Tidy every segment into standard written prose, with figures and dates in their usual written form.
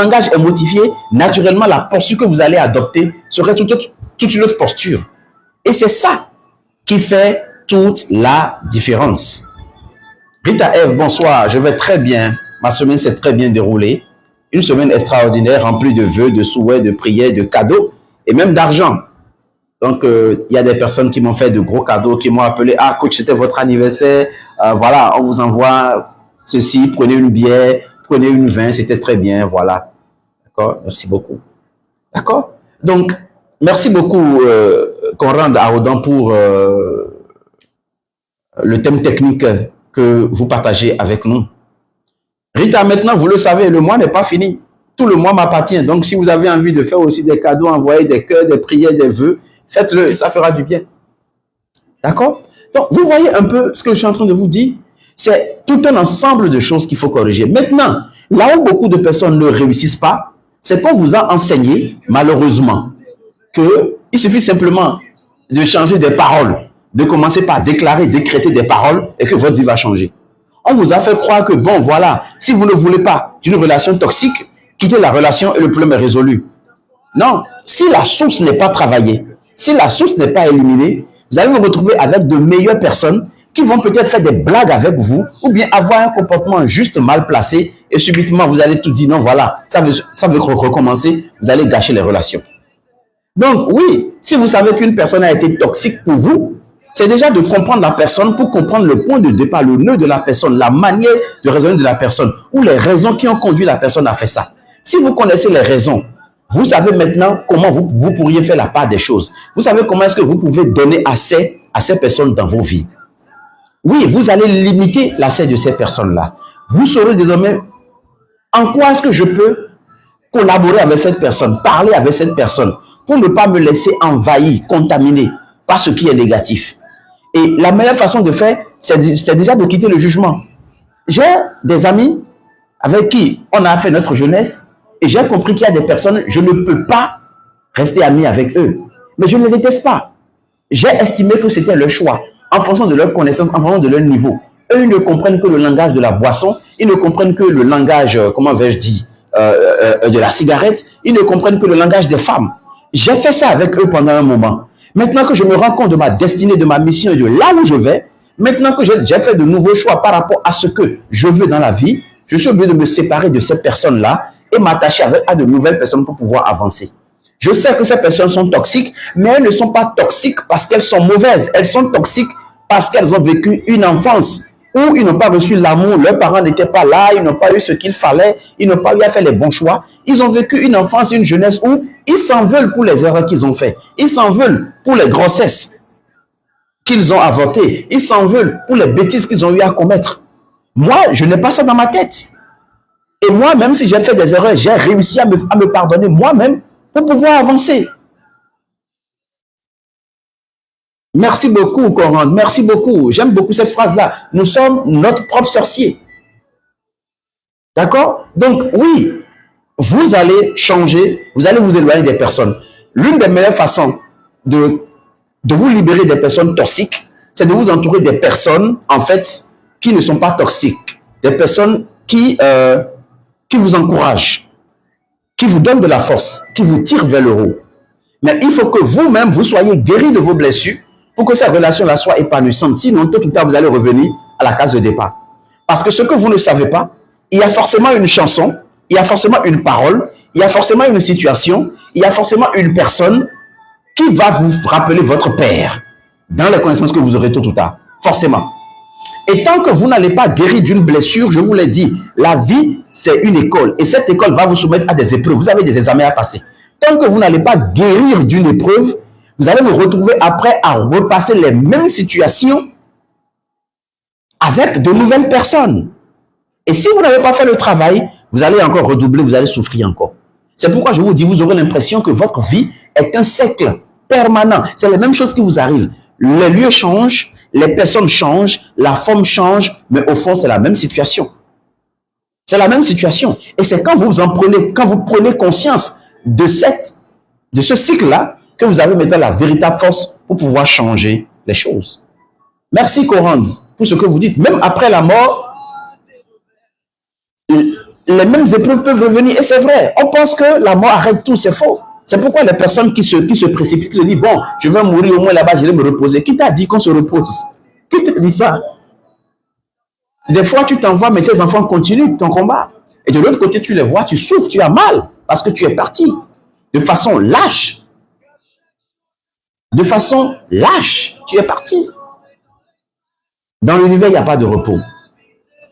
langage est modifié, naturellement, la posture que vous allez adopter serait toute une autre posture. Et c'est ça qui fait toute la différence. Rita Eve, bonsoir, je vais très bien. Ma semaine s'est très bien déroulée. Une semaine extraordinaire, remplie de vœux, de souhaits, de prières, de cadeaux et même d'argent. Donc, il y a des personnes qui m'ont fait de gros cadeaux, qui m'ont appelé, ah coach, c'était votre anniversaire, voilà, on vous envoie ceci, prenez une bière, prenez une vin, c'était très bien, voilà. D'accord, merci beaucoup. D'accord. Donc, merci beaucoup, Conrad Aoudan, pour le thème technique que vous partagez avec nous. Rita, maintenant, vous le savez, le mois n'est pas fini. Tout le mois m'appartient. Donc, si vous avez envie de faire aussi des cadeaux, envoyer des cœurs, des prières, des vœux, faites-le, ça fera du bien. D'accord? Donc, vous voyez un peu ce que je suis en train de vous dire. C'est tout un ensemble de choses qu'il faut corriger. Maintenant, là où beaucoup de personnes ne réussissent pas, c'est qu'on vous a enseigné, malheureusement, qu'il suffit simplement de changer des paroles, de commencer par déclarer, décréter des paroles et que votre vie va changer. On vous a fait croire que, bon, voilà, si vous ne voulez pas d'une relation toxique, quittez la relation et le problème est résolu. Non, si la source n'est pas travaillée, si la source n'est pas éliminée, vous allez vous retrouver avec de meilleures personnes qui vont peut-être faire des blagues avec vous ou bien avoir un comportement juste mal placé et subitement vous allez tout dire, non, voilà, ça veut recommencer, vous allez gâcher les relations. Donc, oui, si vous savez qu'une personne a été toxique pour vous, c'est déjà de comprendre la personne pour comprendre le point de départ, le nœud de la personne, la manière de raisonner de la personne ou les raisons qui ont conduit la personne à faire ça. Si vous connaissez les raisons, vous savez maintenant comment vous pourriez faire la part des choses. Vous savez comment est-ce que vous pouvez donner assez à ces personnes dans vos vies. Oui, vous allez limiter l'accès de ces personnes-là. Vous saurez désormais en quoi est-ce que je peux collaborer avec cette personne, parler avec cette personne, pour ne pas me laisser envahir, contaminer par ce qui est négatif. Et la meilleure façon de faire, c'est déjà de quitter le jugement. J'ai des amis avec qui on a fait notre jeunesse et j'ai compris qu'il y a des personnes, je ne peux pas rester ami avec eux. Mais je ne les déteste pas. J'ai estimé que c'était leur choix, en fonction de leur connaissance, en fonction de leur niveau. Eux, ils ne comprennent que le langage de la boisson, ils ne comprennent que le langage, comment vais-je dire, de la cigarette, ils ne comprennent que le langage des femmes. J'ai fait ça avec eux pendant un moment. Maintenant que je me rends compte de ma destinée, de ma mission et de là où je vais, maintenant que j'ai fait de nouveaux choix par rapport à ce que je veux dans la vie, je suis obligé de me séparer de ces personnes-là et m'attacher à de nouvelles personnes pour pouvoir avancer. Je sais que ces personnes sont toxiques, mais elles ne sont pas toxiques parce qu'elles sont mauvaises. Elles sont toxiques parce qu'elles ont vécu une enfance où ils n'ont pas reçu l'amour, leurs parents n'étaient pas là, ils n'ont pas eu ce qu'il fallait, ils n'ont pas eu à faire les bons choix. Ils ont vécu une enfance, une jeunesse où ils s'en veulent pour les erreurs qu'ils ont faites. Ils s'en veulent pour les grossesses qu'ils ont avortées. Ils s'en veulent pour les bêtises qu'ils ont eu à commettre. Moi, je n'ai pas ça dans ma tête. Et moi, même si j'ai fait des erreurs, j'ai réussi à me pardonner moi-même pour pouvoir avancer. Merci beaucoup, Coran. Merci beaucoup. J'aime beaucoup cette phrase-là. Nous sommes notre propre sorcier. D'accord? Donc, oui, vous allez changer, vous allez vous éloigner des personnes. L'une des meilleures façons de vous libérer des personnes toxiques, c'est de vous entourer des personnes, en fait, qui ne sont pas toxiques. Des personnes qui vous encouragent, qui vous donnent de la force, qui vous tirent vers le haut. Mais il faut que vous-même, vous soyez guéri de vos blessures pour que cette relation-là soit épanouissante. Sinon, tôt ou tard, vous allez revenir à la case de départ. Parce que ce que vous ne savez pas, il y a forcément une chanson, il y a forcément une parole, il y a forcément une situation, il y a forcément une personne qui va vous rappeler votre père dans les connaissances que vous aurez tôt ou tard. Forcément. Et tant que vous n'allez pas guérir d'une blessure, je vous l'ai dit, la vie, c'est une école. Et cette école va vous soumettre à des épreuves. Vous avez des examens à passer. Tant que vous n'allez pas guérir d'une épreuve, vous allez vous retrouver après à repasser les mêmes situations avec de nouvelles personnes. Et si vous n'avez pas fait le travail, vous allez encore redoubler, vous allez souffrir encore. C'est pourquoi je vous dis, vous aurez l'impression que votre vie est un cercle permanent. C'est les mêmes choses qui vous arrivent. Les lieux changent, les personnes changent, la forme change, mais au fond, c'est la même situation. C'est la même situation. Et c'est quand vous prenez conscience de ce cycle-là que vous avez maintenant la véritable force pour pouvoir changer les choses. Merci, Coran, pour ce que vous dites. Même après la mort, les mêmes épreuves peuvent revenir. Et c'est vrai, on pense que la mort arrête tout, c'est faux. C'est pourquoi les personnes qui se précipitent, qui se disent, bon, je vais mourir au moins là-bas, je vais me reposer. Qui t'a dit qu'on se repose? Qui t'a dit ça? Des fois, tu t'envoies, mais tes enfants continuent ton combat. Et de l'autre côté, tu les vois, tu souffres, tu as mal, parce que tu es parti de façon lâche. De façon lâche, tu es parti. Dans l'univers, il n'y a pas de repos.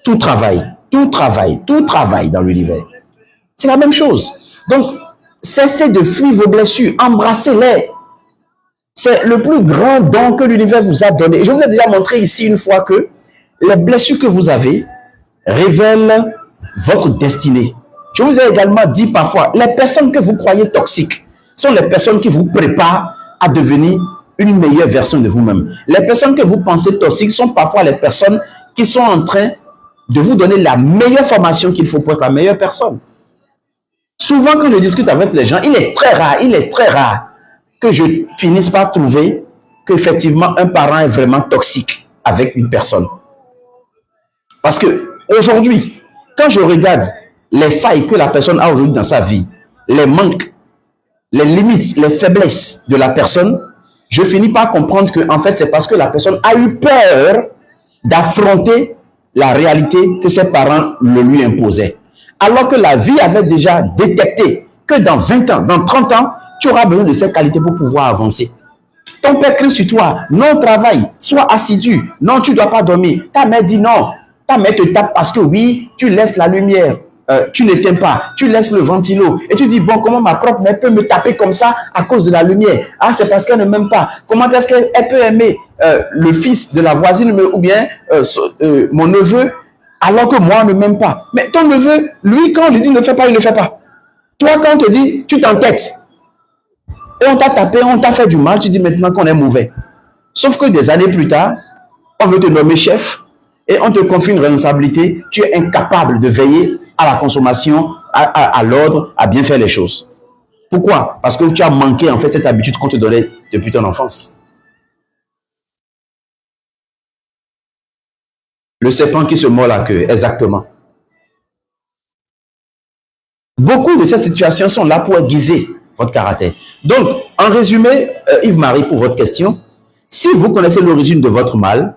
Tout travaille, tout travaille, tout travaille dans l'univers. C'est la même chose. Donc, cessez de fuir vos blessures, embrassez-les. C'est le plus grand don que l'univers vous a donné. Et je vous ai déjà montré ici une fois que les blessures que vous avez révèlent votre destinée. Je vous ai également dit parfois, les personnes que vous croyez toxiques sont les personnes qui vous préparent à devenir une meilleure version de vous-même. Les personnes que vous pensez toxiques sont parfois les personnes qui sont en train de vous donner la meilleure formation qu'il faut pour être la meilleure personne. Souvent, quand je discute avec les gens, il est très rare que je finisse par trouver qu'effectivement, un parent est vraiment toxique avec une personne. Parce que aujourd'hui, quand je regarde les failles que la personne a aujourd'hui dans sa vie, les manques, les limites, les faiblesses de la personne, je finis par comprendre que en fait, c'est parce que la personne a eu peur d'affronter la réalité que ses parents le lui imposaient. Alors que la vie avait déjà détecté que dans 20 ans, dans 30 ans, tu auras besoin de ces qualités pour pouvoir avancer. Ton père crie sur toi, non, travaille, sois assidu, non, tu ne dois pas dormir. Ta mère dit non, ta mère te tape parce que oui, tu laisses la lumière, tu n'éteins pas, tu laisses le ventilo. Et tu dis, bon, comment ma propre mère peut me taper comme ça à cause de la lumière? Ah, c'est parce qu'elle ne m'aime pas. Comment est-ce qu'elle peut aimer le fils de la voisine ou bien mon neveu alors que moi, on ne m'aime pas? Mais ton neveu, lui, quand on lui dit ne fais pas, il ne fait pas. Toi, quand on te dit, tu t'entêtes. Et on t'a tapé, on t'a fait du mal, tu dis maintenant qu'on est mauvais. Sauf que des années plus tard, on veut te nommer chef et on te confie une responsabilité, tu es incapable de veiller à la consommation, à l'ordre, à bien faire les choses. Pourquoi? Parce que tu as manqué en fait cette habitude qu'on te donnait depuis ton enfance. Le serpent qui se mord la queue, exactement. Beaucoup de ces situations sont là pour aiguiser votre caractère. Donc, en résumé, Yves-Marie, pour votre question, si vous connaissez l'origine de votre mal,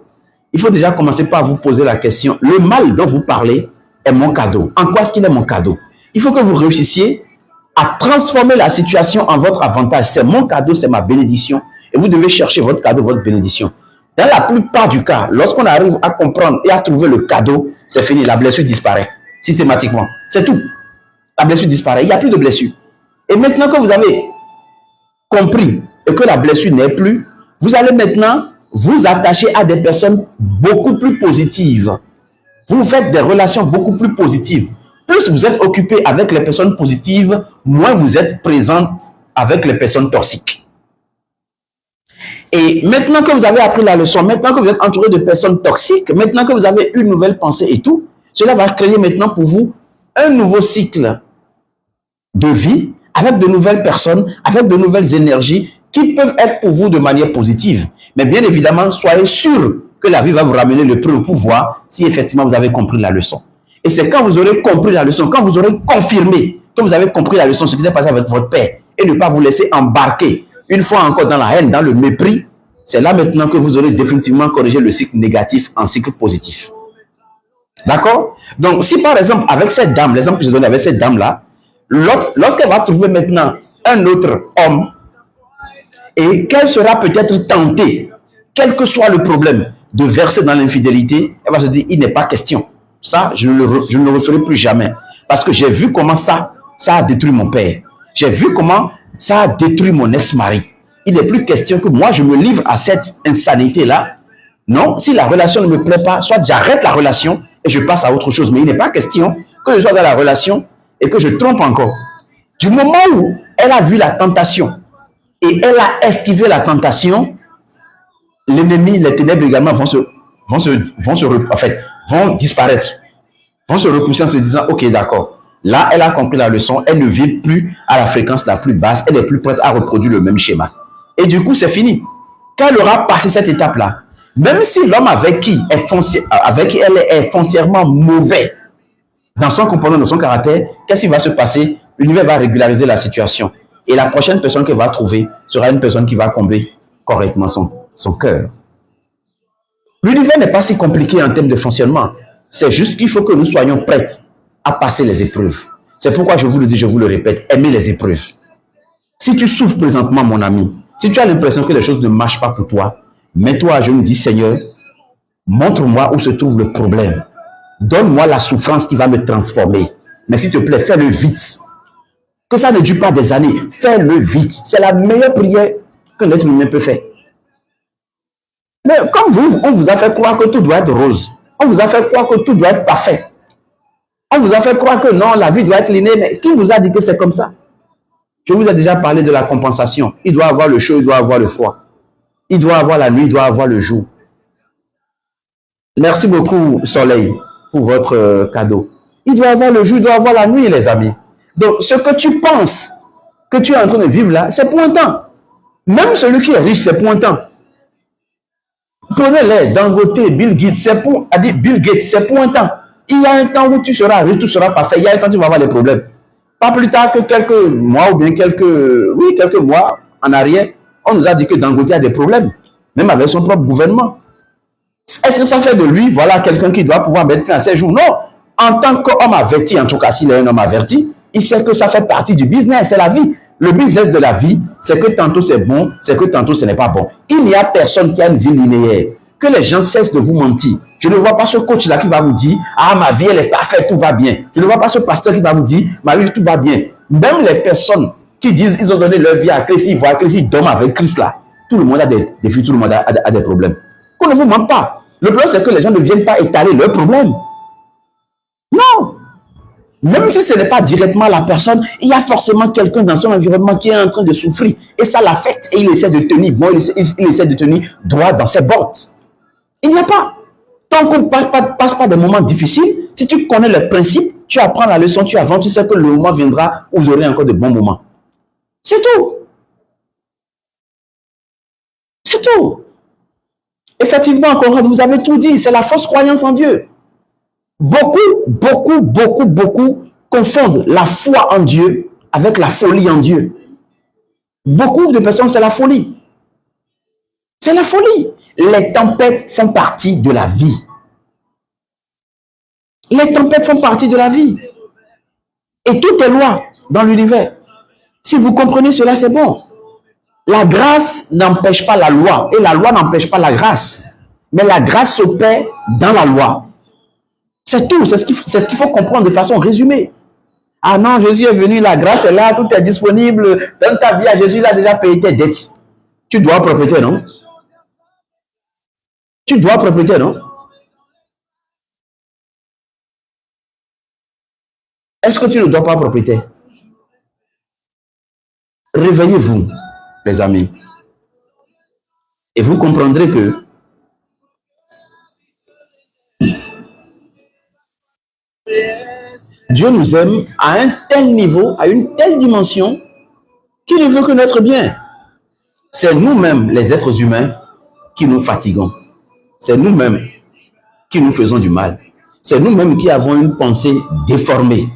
il faut déjà commencer par vous poser la question, le mal dont vous parlez est mon cadeau. En quoi est-ce qu'il est mon cadeau? Il faut que vous réussissiez à transformer la situation en votre avantage. C'est mon cadeau, c'est ma bénédiction. Et vous devez chercher votre cadeau, votre bénédiction. Dans la plupart du cas, lorsqu'on arrive à comprendre et à trouver le cadeau, c'est fini, la blessure disparaît systématiquement. C'est tout. La blessure disparaît, il n'y a plus de blessure. Et maintenant que vous avez compris et que la blessure n'est plus, vous allez maintenant vous attacher à des personnes beaucoup plus positives. Vous faites des relations beaucoup plus positives. Plus vous êtes occupé avec les personnes positives, moins vous êtes présente avec les personnes toxiques. Et maintenant que vous avez appris la leçon, maintenant que vous êtes entouré de personnes toxiques, maintenant que vous avez une nouvelle pensée et tout, cela va créer maintenant pour vous un nouveau cycle de vie avec de nouvelles personnes, avec de nouvelles énergies qui peuvent être pour vous de manière positive. Mais bien évidemment, soyez sûr que la vie va vous ramener le preuve pour voir si effectivement vous avez compris la leçon. Et c'est quand vous aurez compris la leçon, quand vous aurez confirmé que vous avez compris la leçon, ce qui s'est passé avec votre père, et ne pas vous laisser embarquer une fois encore dans la haine, dans le mépris, c'est là maintenant que vous aurez définitivement corrigé le cycle négatif en cycle positif. D'accord? Donc, si par exemple, avec cette dame, l'exemple que je donne avec cette dame-là, lorsqu'elle va trouver maintenant un autre homme, et qu'elle sera peut-être tentée, quel que soit le problème, de verser dans l'infidélité, elle va se dire, il n'est pas question. Ça, je ne le referai plus jamais. Parce que j'ai vu comment ça a détruit mon père. J'ai vu comment ça a détruit mon ex-mari. Il n'est plus question que moi, je me livre à cette insanité-là. Non, si la relation ne me plaît pas, soit j'arrête la relation et je passe à autre chose. Mais il n'est pas question que je sois dans la relation et que je trompe encore. Du moment où elle a vu la tentation et elle a esquivé la tentation, l'ennemi, les ténèbres également vont disparaître, vont se repousser en se disant, ok, d'accord, là, elle a compris la leçon, elle ne vit plus à la fréquence la plus basse, elle est plus prête à reproduire le même schéma. Et du coup, c'est fini. Quand elle aura passé cette étape-là, même si l'homme avec qui elle est foncièrement mauvais, dans son comportement, dans son caractère, qu'est-ce qui va se passer? L'univers va régulariser la situation. Et la prochaine personne qu'elle va trouver sera une personne qui va combler correctement son cœur. L'univers n'est pas si compliqué en termes de fonctionnement. C'est juste qu'il faut que nous soyons prêts à passer les épreuves. C'est pourquoi je vous le dis, je vous le répète, aimez les épreuves. Si tu souffres présentement, mon ami, si tu as l'impression que les choses ne marchent pas pour toi, mets-toi à genoux, dis Seigneur, montre-moi où se trouve le problème. Donne-moi la souffrance qui va me transformer. Mais s'il te plaît, fais-le vite. Que ça ne dure pas des années. Fais-le vite. C'est la meilleure prière qu'un être humain peut faire. Mais comme vous, on vous a fait croire que tout doit être rose. On vous a fait croire que tout doit être parfait. On vous a fait croire que non, la vie doit être linéaire. Mais qui vous a dit que c'est comme ça? Je vous ai déjà parlé de la compensation. Il doit avoir le chaud, il doit avoir le froid. Il doit avoir la nuit, il doit avoir le jour. Merci beaucoup, Soleil, pour votre cadeau. Il doit avoir le jour, il doit avoir la nuit, les amis. Donc, ce que tu penses que tu es en train de vivre là, c'est pour un temps. Même celui qui est riche, c'est pour un temps. Prenez-les, Dangote, Bill Gates, c'est pour un temps. Il y a un temps où tu seras riche, tout sera parfait. Il y a un temps où tu vas avoir des problèmes. Pas plus tard que quelques mois ou bien quelques mois en arrière, on nous a dit que Dangote a des problèmes, même avec son propre gouvernement. Est-ce que ça fait de lui, voilà, quelqu'un qui doit pouvoir mettre fin à ses jours? Non. En tant qu'homme averti, en tout cas, s'il est un homme averti, il sait que ça fait partie du business, c'est la vie. Le business de la vie, c'est que tantôt c'est bon, c'est que tantôt ce n'est pas bon. Il n'y a personne qui a une vie linéaire. Que les gens cessent de vous mentir. Je ne vois pas ce coach-là qui va vous dire « Ah, ma vie, elle est parfaite, tout va bien. » Je ne vois pas ce pasteur qui va vous dire « Ma vie, tout va bien. » Même les personnes qui disent qu'ils ont donné leur vie à Christ, ils voient Christ, ils dorment avec Christ là. Tout le monde a des défis, tout le monde a des problèmes. Qu'on ne vous mente pas. Le problème, c'est que les gens ne viennent pas étaler leurs problèmes. Non. Même si ce n'est pas directement la personne, il y a forcément quelqu'un dans son environnement qui est en train de souffrir. Et ça l'affecte. Et il essaie de tenir bon, il essaie de tenir droit dans ses bottes. Il n'y a pas. Tant qu'on ne passe pas des moments difficiles, si tu connais le principe, tu apprends la leçon, tu avances, tu sais que le moment viendra où vous aurez encore de bons moments. C'est tout. C'est tout. Effectivement, encore, vous avez tout dit. C'est la fausse croyance en Dieu. Beaucoup confondent la foi en Dieu avec la folie en Dieu. Beaucoup de personnes, c'est la folie. C'est la folie. Les tempêtes font partie de la vie. Les tempêtes font partie de la vie. Et tout est loi dans l'univers. Si vous comprenez cela, c'est bon. La grâce n'empêche pas la loi et la loi n'empêche pas la grâce. Mais la grâce s'opère dans la loi. C'est tout. C'est ce qu'il faut comprendre de façon résumée. Ah non, Jésus est venu, la grâce est là, tout est disponible. Donne ta vie à Jésus, il a déjà payé tes dettes. Tu dois propriété, non? Tu dois propriété, non? Est-ce que tu ne dois pas propriété? Réveillez-vous, les amis. Et vous comprendrez que Dieu nous aime à un tel niveau, à une telle dimension, qu'il ne veut que notre bien. C'est nous-mêmes, les êtres humains, qui nous fatiguons. C'est nous-mêmes qui nous faisons du mal. C'est nous-mêmes qui avons une pensée déformée.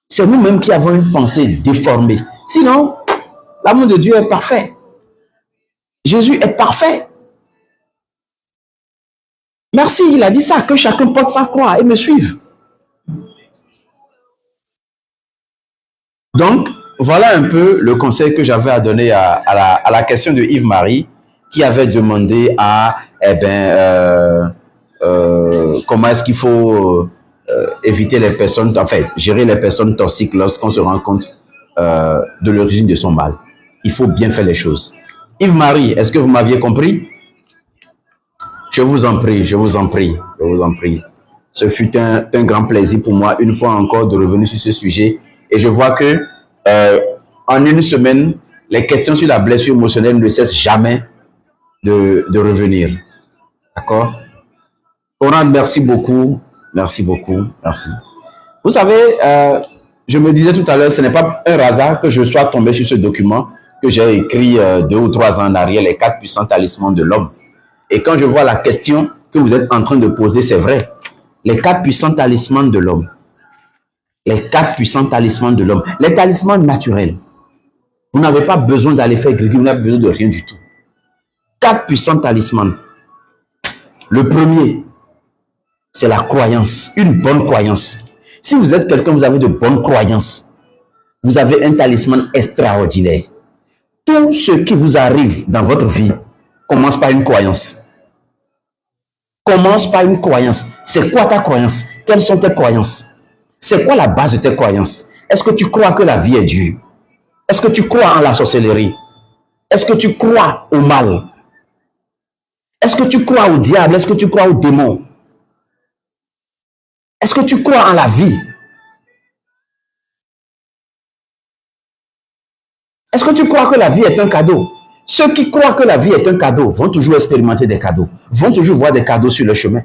C'est nous-mêmes qui avons une pensée déformée. Sinon, l'amour de Dieu est parfait. Jésus est parfait. Merci, il a dit ça, que chacun porte sa croix et me suive. Donc, voilà un peu le conseil que j'avais à donner à la question de Yves-Marie, qui avait demandé à, comment est-ce qu'il faut éviter les personnes, enfin, gérer les personnes toxiques lorsqu'on se rend compte de l'origine de son mal. Il faut bien faire les choses. Yves-Marie, est-ce que vous m'aviez compris? Je vous en prie, je vous en prie, je vous en prie. Ce fut un grand plaisir pour moi, une fois encore, de revenir sur ce sujet. Et je vois que en une semaine, les questions sur la blessure émotionnelle ne cessent jamais de revenir. D'accord? Oran, merci beaucoup. Merci beaucoup. Merci. Vous savez, je me disais tout à l'heure, ce n'est pas un hasard que je sois tombé sur ce document que j'ai écrit 2 ou 3 ans en arrière, les 4 puissants talismans de l'homme. Et quand je vois la question que vous êtes en train de poser, c'est vrai. Les 4 puissants talismans de l'homme. Les 4 puissants talismans de l'homme. Les talismans naturels. Vous n'avez pas besoin d'aller faire griller, vous n'avez besoin de rien du tout. 4 puissants talismans. Le premier, c'est la croyance, une bonne croyance. Si vous êtes quelqu'un, vous avez de bonnes croyances, vous avez un talisman extraordinaire. Tout ce qui vous arrive dans votre vie commence par une croyance. Commence par une croyance. C'est quoi ta croyance? Quelles sont tes croyances? C'est quoi la base de tes croyances? Est-ce que tu crois que la vie est dure? Est-ce que tu crois en la sorcellerie? Est-ce que tu crois au mal? Est-ce que tu crois au diable? Est-ce que tu crois au démon? Est-ce que tu crois en la vie? Est-ce que tu crois que la vie est un cadeau? Ceux qui croient que la vie est un cadeau vont toujours expérimenter des cadeaux, vont toujours voir des cadeaux sur le chemin.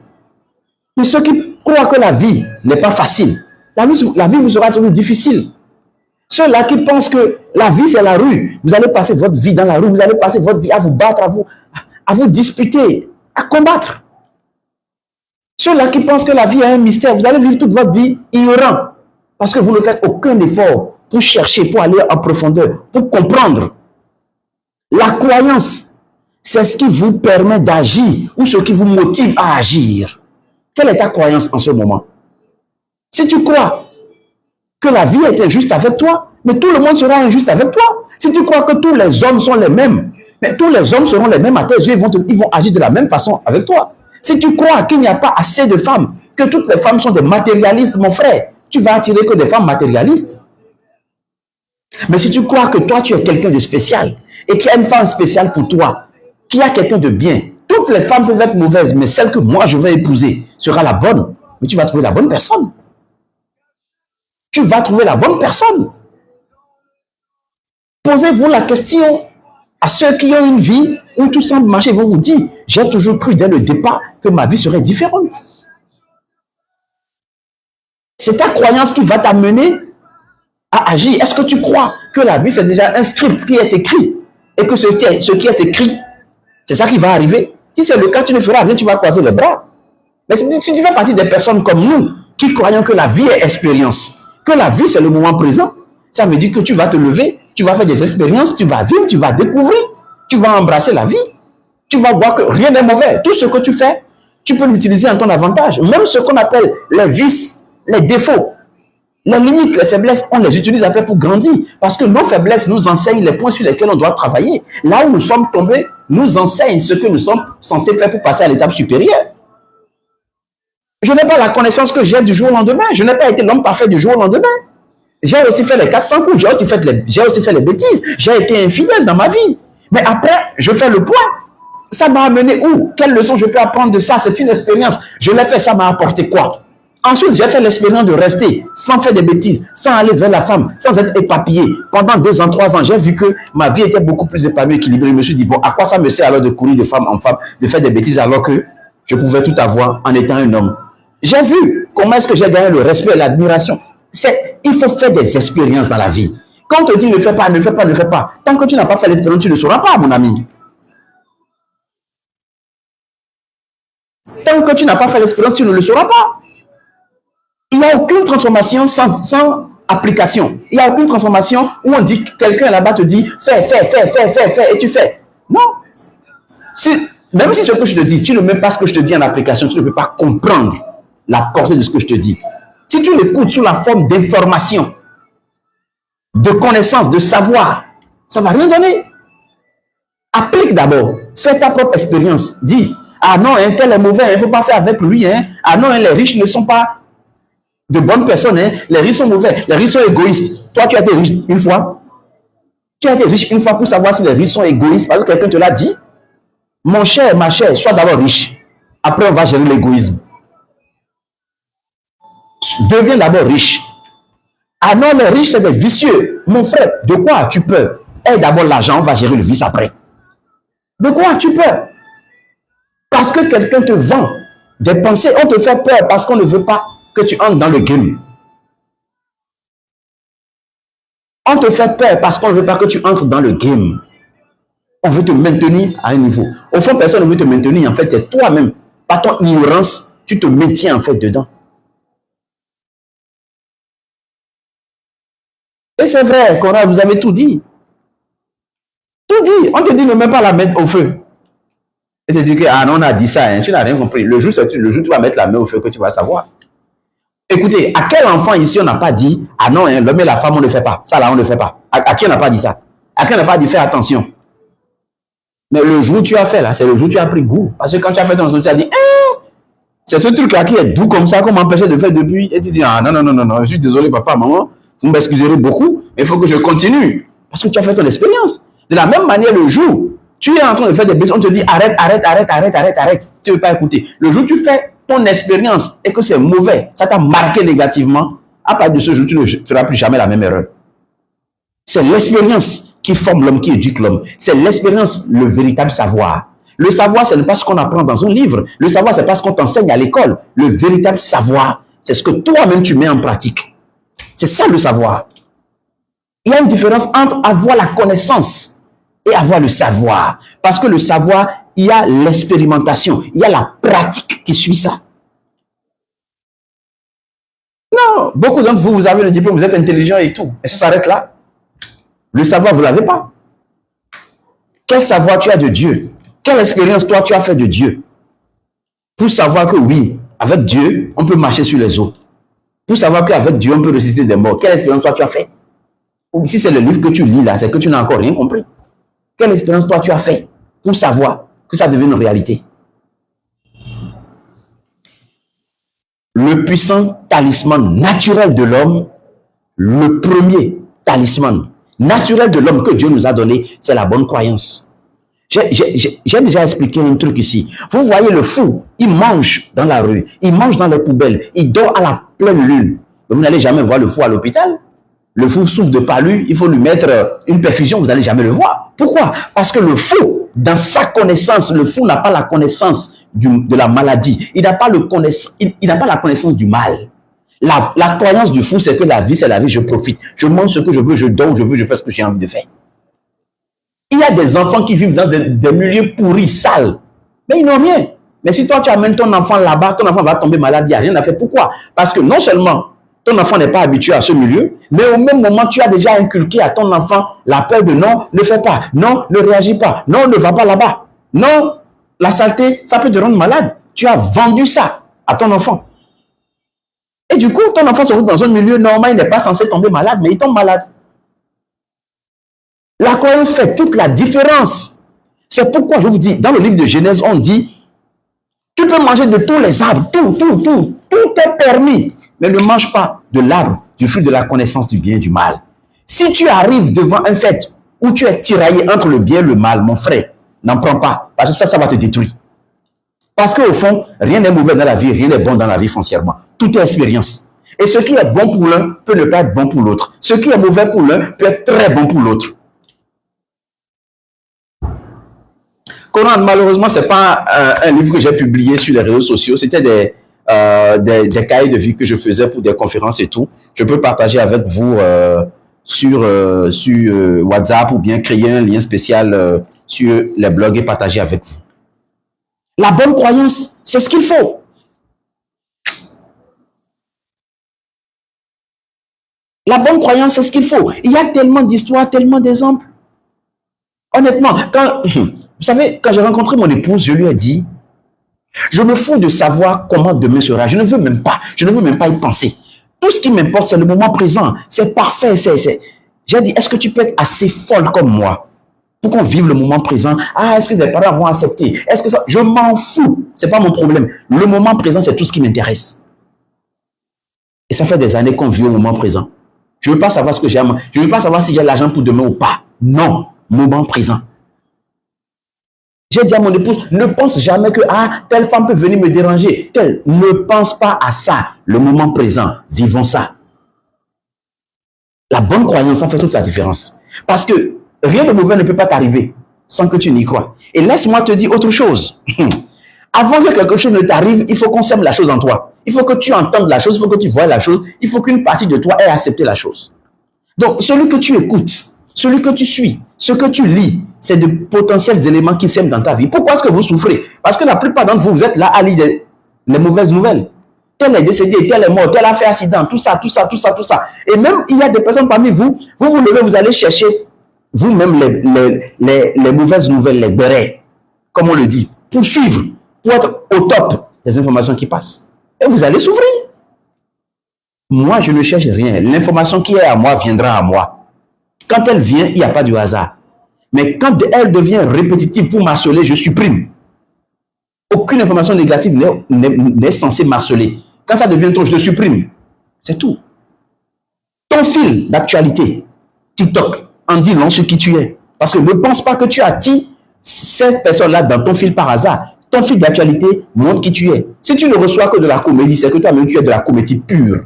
Mais ceux qui croient que la vie n'est pas facile, la vie vous sera toujours difficile. Ceux-là qui pensent que la vie c'est la rue, vous allez passer votre vie dans la rue, vous allez passer votre vie à vous battre, à vous disputer, à combattre. Ceux-là qui pensent que la vie est un mystère, vous allez vivre toute votre vie ignorant, parce que vous ne faites aucun effort pour chercher, pour aller en profondeur, pour comprendre. La croyance, c'est ce qui vous permet d'agir ou ce qui vous motive à agir. Quelle est ta croyance en ce moment? Si tu crois que la vie est injuste avec toi, mais tout le monde sera injuste avec toi. Si tu crois que tous les hommes sont les mêmes, mais tous les hommes seront les mêmes à tes yeux, ils vont agir de la même façon avec toi. Si tu crois qu'il n'y a pas assez de femmes, que toutes les femmes sont des matérialistes, mon frère, tu vas attirer que des femmes matérialistes. Mais si tu crois que toi, tu es quelqu'un de spécial et qu'il y a une femme spéciale pour toi, qu'il y a quelqu'un de bien, toutes les femmes peuvent être mauvaises, mais celle que moi je vais épouser sera la bonne. Mais tu vas trouver la bonne personne. Tu vas trouver la bonne personne. Posez-vous la question à ceux qui ont une vie où tout semble marcher. Ils vont vous dire, j'ai toujours cru dès le départ que ma vie serait différente. C'est ta croyance qui va t'amener à agir. Est-ce que tu crois que la vie c'est déjà un script qui est écrit et que ce qui est écrit, c'est ça qui va arriver? Si c'est le cas, tu ne feras rien, tu vas croiser les bras. Mais si tu fais partie des personnes comme nous qui croyons que la vie est expérience, que la vie c'est le moment présent, ça veut dire que tu vas te lever, tu vas faire des expériences, tu vas vivre, tu vas découvrir, tu vas embrasser la vie, tu vas voir que rien n'est mauvais. Tout ce que tu fais, tu peux l'utiliser en ton avantage. Même ce qu'on appelle les vices, les défauts, les limites, les faiblesses, on les utilise après pour grandir. Parce que nos faiblesses nous enseignent les points sur lesquels on doit travailler. Là où nous sommes tombés, nous enseignent ce que nous sommes censés faire pour passer à l'étape supérieure. Je n'ai pas la connaissance que j'ai du jour au lendemain. Je n'ai pas été l'homme parfait du jour au lendemain. J'ai aussi fait les 400 coups, j'ai aussi fait les bêtises. J'ai été infidèle dans ma vie. Mais après, je fais le point. Ça m'a amené où? Quelle leçon je peux apprendre de ça? C'est une expérience. Je l'ai fait, ça m'a apporté quoi? Ensuite, j'ai fait l'expérience de rester sans faire des bêtises, sans aller vers la femme, sans être éparpillé. Pendant 2 ans, 3 ans, j'ai vu que ma vie était beaucoup plus épanouie, équilibrée. Je me suis dit, bon, à quoi ça me sert alors de courir de femme en femme, de faire des bêtises alors que je pouvais tout avoir en étant un homme? J'ai vu comment est-ce que j'ai gagné le respect et l'admiration. Il faut faire des expériences dans la vie. Quand on te dit ne fais pas, ne fais pas, ne fais pas, tant que tu n'as pas fait l'expérience, tu ne sauras pas, mon ami. Tant que tu n'as pas fait l'expérience, tu ne le sauras pas. Il n'y a aucune transformation sans application. Il n'y a aucune transformation où on dit que quelqu'un là-bas te dit fais, et tu fais. Non. Même si ce que je te dis, tu ne mets pas ce que je te dis en application, tu ne peux pas comprendre la portée de ce que je te dis. Si tu l'écoutes sous la forme d'information, de connaissance, de savoir, ça ne va rien donner. Applique d'abord. Fais ta propre expérience. Dis, ah non, un tel est mauvais, il ne faut pas faire avec lui. Ah non, les riches ne sont pas de bonnes personnes. Les riches sont mauvais. Les riches sont égoïstes. Toi, tu as été riche une fois. Tu as été riche une fois pour savoir si les riches sont égoïstes parce que quelqu'un te l'a dit. Mon cher, ma chère, sois d'abord riche. Après, on va gérer l'égoïsme. Deviens d'abord riche. Ah non, les riches, c'est des vicieux. Mon frère, de quoi as-tu peur? Aie d'abord l'argent, on va gérer le vice après. De quoi as-tu peur? Parce que quelqu'un te vend des pensées, on te fait peur parce qu'on ne veut pas que tu entres dans le game. On te fait peur parce qu'on ne veut pas que tu entres dans le game. On veut te maintenir à un niveau. Au fond, personne ne veut te maintenir. En fait, c'est toi-même, par ton ignorance, tu te maintiens en fait dedans. Et c'est vrai, Conrad, vous avez tout dit. Tout dit. On te dit ne mets pas la main au feu. Et c'est dire que, ah non, on a dit ça, hein, tu n'as rien compris. Le jour où tu vas mettre la main au feu que tu vas savoir. Écoutez, à quel enfant ici on n'a pas dit, ah non, hein, l'homme et la femme, on ne fait pas. Ça là, on ne fait pas. À qui on n'a pas dit ça? À qui on n'a pas dit, fais attention. Mais le jour où tu as fait là, c'est le jour où tu as pris goût. Parce que quand tu as fait ton son, tu as dit, c'est ce truc-là qui est doux comme ça qu'on m'empêchait de faire depuis. Et tu dis, ah non, non, non, non, non, je suis désolé, papa, maman, vous m'excuserez beaucoup, mais il faut que je continue. Parce que tu as fait ton expérience. De la même manière, le jour, tu es en train de faire des bêtises, on te dit, arrête, arrête, arrête, arrête, arrête, arrête. Tu ne veux pas écouter. Le jour où tu fais ton expérience et que c'est mauvais, ça t'a marqué négativement, à partir de ce jour, tu ne feras plus jamais la même erreur. C'est l'expérience qui forme l'homme, qui éduque l'homme. C'est l'expérience, le véritable savoir. Le savoir, ce n'est pas ce qu'on apprend dans un livre. Le savoir, ce n'est pas ce qu'on t'enseigne à l'école. Le véritable savoir, c'est ce que toi-même tu mets en pratique. C'est ça le savoir. Il y a une différence entre avoir la connaissance et avoir le savoir. Parce que le savoir, il y a l'expérimentation, il y a la pratique qui suit ça. Non, beaucoup d'entre vous, vous avez le diplôme, vous êtes intelligent et tout. Et ça s'arrête là. Le savoir, vous ne l'avez pas. Quel savoir tu as de Dieu? Quelle expérience toi tu as fait de Dieu? Pour savoir que oui, avec Dieu, on peut marcher sur les eaux. Pour savoir qu'avec Dieu, on peut ressusciter des morts. Quelle expérience toi tu as fait? Ou si c'est le livre que tu lis là, c'est que tu n'as encore rien compris. Quelle expérience toi tu as fait pour savoir que ça devient une réalité? Le puissant talisman naturel de l'homme, le premier talisman naturel de l'homme que Dieu nous a donné, c'est la bonne croyance. J'ai déjà expliqué un truc ici. Vous voyez le fou, il mange dans la rue, il mange dans les poubelles, il dort à la pleine lune. Mais vous n'allez jamais voir le fou à l'hôpital. Le fou souffre de palu, il faut lui mettre une perfusion, vous n'allez jamais le voir. Pourquoi? Parce que le fou, dans sa connaissance, le fou n'a pas la connaissance de la maladie. Il n'a pas la connaissance du mal. La croyance du fou, c'est que la vie, c'est la vie, je profite. Je mange ce que je veux, je dors, je fais ce que j'ai envie de faire. Il y a des enfants qui vivent dans des milieux pourris, sales. Mais ils n'ont rien. Mais si toi, tu amènes ton enfant là-bas, ton enfant va tomber malade, il n'y a rien à faire. Pourquoi? Parce que non seulement ton enfant n'est pas habitué à ce milieu, mais au même moment, tu as déjà inculqué à ton enfant la peur de non, ne fais pas, non, ne réagis pas, non, ne va pas là-bas. Non, la saleté, ça peut te rendre malade. Tu as vendu ça à ton enfant. Et du coup, ton enfant se retrouve dans un milieu normal, il n'est pas censé tomber malade, mais il tombe malade. La croyance fait toute la différence. C'est pourquoi je vous dis, dans le livre de Genèse, on dit, tu peux manger de tous les arbres, tout est permis, mais ne mange pas de l'arbre, du fruit de la connaissance du bien et du mal. Si tu arrives devant un fait où tu es tiraillé entre le bien et le mal, mon frère, n'en prends pas, parce que ça va te détruire. Parce qu'au fond, rien n'est mauvais dans la vie, rien n'est bon dans la vie foncièrement. Tout est expérience. Et ce qui est bon pour l'un peut ne pas être bon pour l'autre. Ce qui est mauvais pour l'un peut être très bon pour l'autre. Coran, malheureusement, ce n'est pas un livre que j'ai publié sur les réseaux sociaux. C'était des cahiers de vie que je faisais pour des conférences et tout. Je peux partager avec vous sur WhatsApp ou bien créer un lien spécial sur les blogs et partager avec vous. La bonne croyance, c'est ce qu'il faut. La bonne croyance, c'est ce qu'il faut. Il y a tellement d'histoires, tellement d'exemples. Honnêtement, vous savez, quand j'ai rencontré mon épouse, je lui ai dit, je me fous de savoir comment demain sera. Je ne veux même pas y penser. Tout ce qui m'importe, c'est le moment présent. C'est parfait. J'ai dit, est-ce que tu peux être assez folle comme moi pour qu'on vive le moment présent? Ah, est-ce que les parents vont accepter? Est-ce que ça? Je m'en fous. C'est pas mon problème. Le moment présent, c'est tout ce qui m'intéresse. Et ça fait des années qu'on vit au moment présent. Je ne veux pas savoir ce que j'ai. Je ne veux pas savoir si j'ai l'argent pour demain ou pas. Non, moment présent. J'ai dit à mon épouse, ne pense jamais que telle femme peut venir me déranger. Ne pense pas à ça. Le moment présent, vivons ça. La bonne croyance, ça fait toute la différence. Parce que rien de mauvais ne peut pas t'arriver sans que tu n'y crois. Et laisse-moi te dire autre chose. Avant que quelque chose ne t'arrive, il faut qu'on sème la chose en toi. Il faut que tu entendes la chose, il faut que tu vois la chose, il faut qu'une partie de toi ait accepté la chose. Donc, celui que tu écoutes, celui que tu suis, ce que tu lis, c'est de potentiels éléments qui sèment dans ta vie. Pourquoi est-ce que vous souffrez? Parce que la plupart d'entre vous, vous êtes là à lire les mauvaises nouvelles. Tel est décédé, tel est mort, tel a fait accident, tout ça, tout ça, tout ça, tout ça. Et même, il y a des personnes parmi vous, vous levez, vous allez chercher vous-même les mauvaises nouvelles, les bérets, comme on le dit, pour suivre, pour être au top des informations qui passent. Et vous allez souffrir. Moi, je ne cherche rien. L'information qui est à moi viendra à moi. Quand elle vient, il n'y a pas du hasard. Mais quand elle devient répétitive pour m'harceler, je supprime. Aucune information négative n'est censée m'harceler. Quand ça devient trop, je le supprime. C'est tout. Ton fil d'actualité, TikTok, en dit long sur qui tu es. Parce que ne pense pas que tu attires cette personne-là dans ton fil par hasard. Ton fil d'actualité montre qui tu es. Si tu ne reçois que de la comédie, c'est que toi-même tu es de la comédie pure.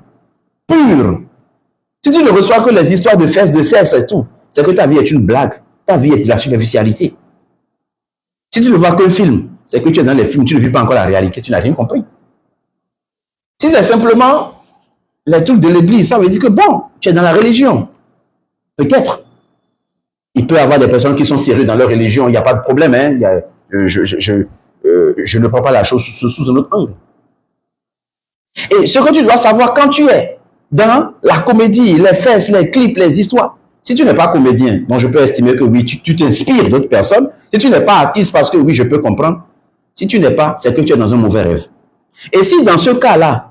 Pure. Si tu ne reçois que les histoires de fesses, de cerf, c'est tout. C'est que ta vie est une blague. Ta vie est de la superficialité. Si tu ne vois qu'un film, c'est que tu es dans les films, tu ne vis pas encore la réalité, tu n'as rien compris. Si c'est simplement les trucs de l'église, ça veut dire que bon, tu es dans la religion. Peut-être. Il peut y avoir des personnes qui sont sérieuses dans leur religion, il n'y a pas de problème. Hein. Je ne prends pas la chose sous un autre angle. Et ce que tu dois savoir quand tu es dans la comédie, les fesses, les clips, les histoires, si tu n'es pas comédien, bon, je peux estimer que oui, tu t'inspires d'autres personnes. Si tu n'es pas artiste, parce que oui, je peux comprendre. Si tu n'es pas, c'est que tu es dans un mauvais rêve. Et si dans ce cas-là,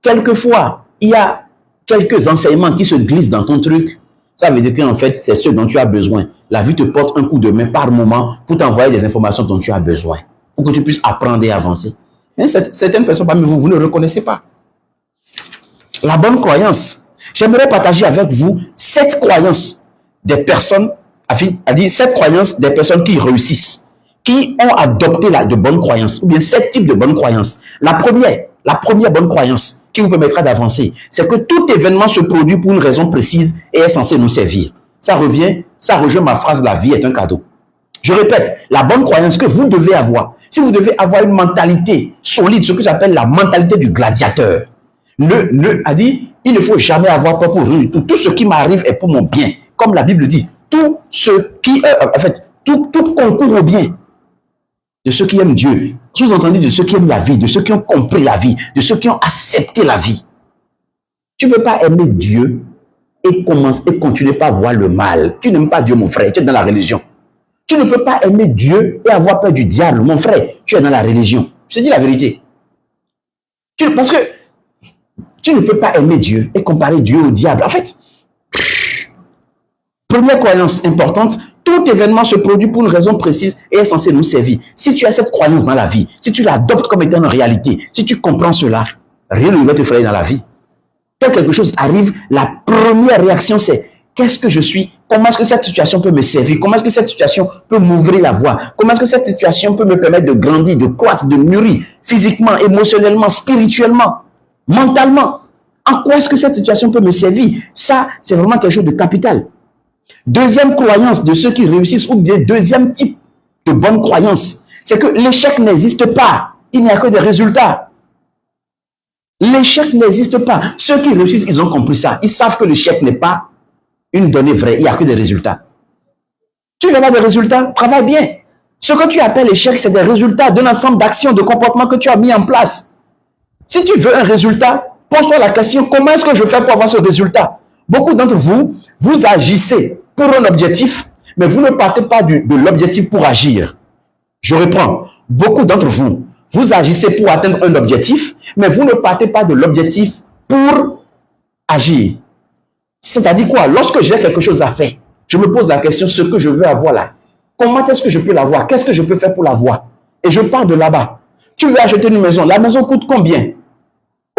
quelquefois, il y a quelques enseignements qui se glissent dans ton truc, ça veut dire qu'en fait, c'est ce dont tu as besoin. La vie te porte un coup de main par moment pour t'envoyer des informations dont tu as besoin, pour que tu puisses apprendre et avancer. Mais certaines personnes parmi vous, vous ne le reconnaissez pas. La bonne croyance. J'aimerais partager avec vous 7 croyances des personnes, c'est-à-dire 7 croyances des personnes qui réussissent, qui ont adopté de bonnes croyances, ou bien 7 types de bonnes croyances. La première bonne croyance qui vous permettra d'avancer, c'est que tout événement se produit pour une raison précise et est censé nous servir. Ça rejoint ma phrase, la vie est un cadeau. Je répète, la bonne croyance que vous devez avoir, si vous devez avoir une mentalité solide, ce que j'appelle la mentalité du gladiateur, il ne faut jamais avoir peur pour rien. Tout ce qui m'arrive est pour mon bien. Comme la Bible dit, tout concourt au bien de ceux qui aiment Dieu. Sous-entendu de ceux qui aiment la vie, de ceux qui ont compris la vie, de ceux qui ont accepté la vie. Tu ne peux pas aimer Dieu et continuer par voir le mal. Tu n'aimes pas Dieu, mon frère, tu es dans la religion. Tu ne peux pas aimer Dieu et avoir peur du diable, mon frère, tu es dans la religion. Je te dis la vérité. Parce que tu ne peux pas aimer Dieu et comparer Dieu au diable. En fait, première croyance importante, tout événement se produit pour une raison précise et est censé nous servir. Si tu as cette croyance dans la vie, si tu l'adoptes comme étant une réalité, si tu comprends cela, rien ne va te faire dans la vie. Quand quelque chose arrive, la première réaction c'est qu'est-ce que je suis? Comment est-ce que cette situation peut me servir? Comment est-ce que cette situation peut m'ouvrir la voie? Comment est-ce que cette situation peut me permettre de grandir, de croître, de mûrir physiquement, émotionnellement, spirituellement, mentalement? En quoi est-ce que cette situation peut me servir? Ça, c'est vraiment quelque chose de capital. Deuxième croyance de ceux qui réussissent, ou bien deuxième type de bonne croyance, c'est que l'échec n'existe pas. Il n'y a que des résultats. L'échec n'existe pas. Ceux qui réussissent, ils ont compris ça. Ils savent que l'échec n'est pas une donnée vraie. Il n'y a que des résultats. Tu veux avoir des résultats? Travaille bien. Ce que tu appelles échec, c'est des résultats d'un ensemble d'actions, de comportements que tu as mis en place. Si tu veux un résultat, pose-toi la question, comment est-ce que je fais pour avoir ce résultat? Beaucoup d'entre vous, vous agissez pour un objectif, mais vous ne partez pas de l'objectif pour agir. Je reprends. Beaucoup d'entre vous, vous agissez pour atteindre un objectif, mais vous ne partez pas de l'objectif pour agir. C'est-à-dire quoi? Lorsque j'ai quelque chose à faire, je me pose la question, ce que je veux avoir là, comment est-ce que je peux l'avoir? Qu'est-ce que je peux faire pour l'avoir? Et je pars de là-bas. Tu veux acheter une maison, la maison coûte combien?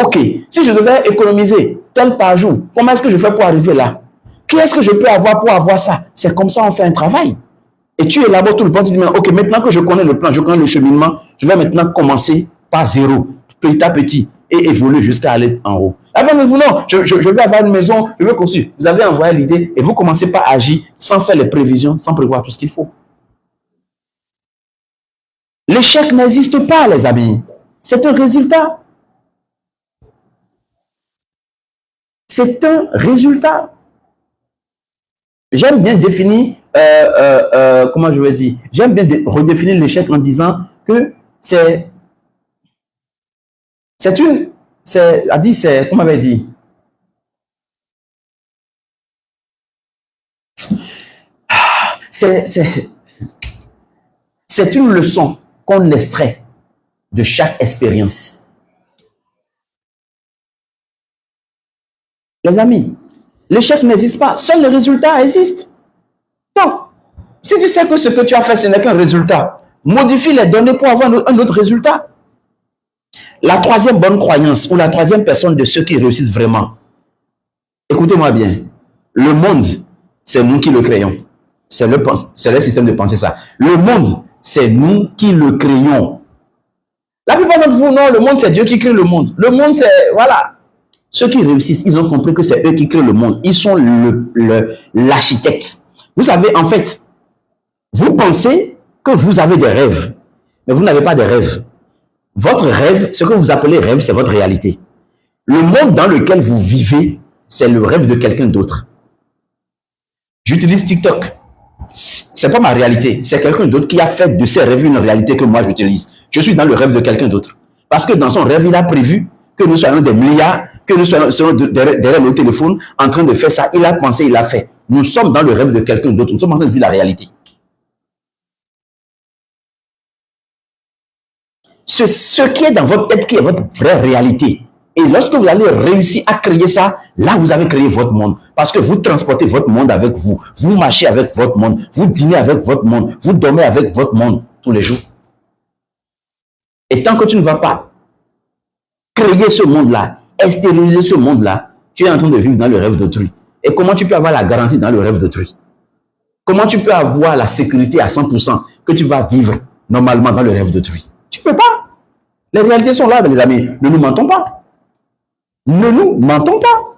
Ok, si je devais économiser tel par jour, comment est-ce que je fais pour arriver là? Qu'est-ce que je peux avoir pour avoir ça? C'est comme ça on fait un travail. Et tu élabores tout le plan, tu dis, ok, maintenant que je connais le plan, je connais le cheminement, je vais maintenant commencer par zéro, petit à petit, et évoluer jusqu'à aller en haut. Ah ben, vous non, je veux avoir une maison, je veux construire. Vous avez envoyé l'idée et vous commencez par agir sans faire les prévisions, sans prévoir tout ce qu'il faut. L'échec n'existe pas, les amis. C'est un résultat. C'est un résultat. J'aime bien définir, comment je vais dire, j'aime bien redéfinir l'échec en disant que c'est C'est une, c'est, a dit, c'est, comment avait dit, c'est, c'est, c'est une leçon qu'on extrait de chaque expérience. Les amis, l'échec n'existe pas, seuls les résultats existent. Donc, si tu sais que ce que tu as fait, ce n'est qu'un résultat, modifie les données pour avoir un autre résultat. La troisième bonne croyance, ou la troisième personne de ceux qui réussissent vraiment, écoutez-moi bien, le monde, c'est nous qui le créons. C'est le système de pensée, ça. Le monde, c'est nous qui le créons. La plupart d'entre vous, non, le monde, c'est Dieu qui crée le monde. Le monde, c'est, voilà. Ceux qui réussissent, ils ont compris que c'est eux qui créent le monde. Ils sont l'architecte. Vous savez, en fait, vous pensez que vous avez des rêves, mais vous n'avez pas de rêves. Votre rêve, ce que vous appelez rêve, c'est votre réalité. Le monde dans lequel vous vivez, c'est le rêve de quelqu'un d'autre. J'utilise TikTok. C'est pas ma réalité. C'est quelqu'un d'autre qui a fait de ses rêves une réalité que moi j'utilise. Je suis dans le rêve de quelqu'un d'autre. Parce que dans son rêve, il a prévu que nous soyons des milliards, que nous soyons derrière nos téléphones en train de faire ça. Il a pensé, il a fait. Nous sommes dans le rêve de quelqu'un d'autre. Nous sommes en train de vivre la réalité. Ce qui est dans votre tête, qui est votre vraie réalité. Et lorsque vous allez réussir à créer ça, là, vous avez créé votre monde. Parce que vous transportez votre monde avec vous. Vous marchez avec votre monde. Vous dînez avec votre monde. Vous dormez avec votre monde tous les jours. Et tant que tu ne vas pas créer ce monde-là, extérioriser ce monde-là, tu es en train de vivre dans le rêve d'autrui. Et comment tu peux avoir la garantie dans le rêve d'autrui? Comment tu peux avoir la sécurité à 100% que tu vas vivre normalement dans le rêve d'autrui? Tu ne peux pas. Les réalités sont là, les amis. Ne nous mentons pas. Ne nous mentons pas.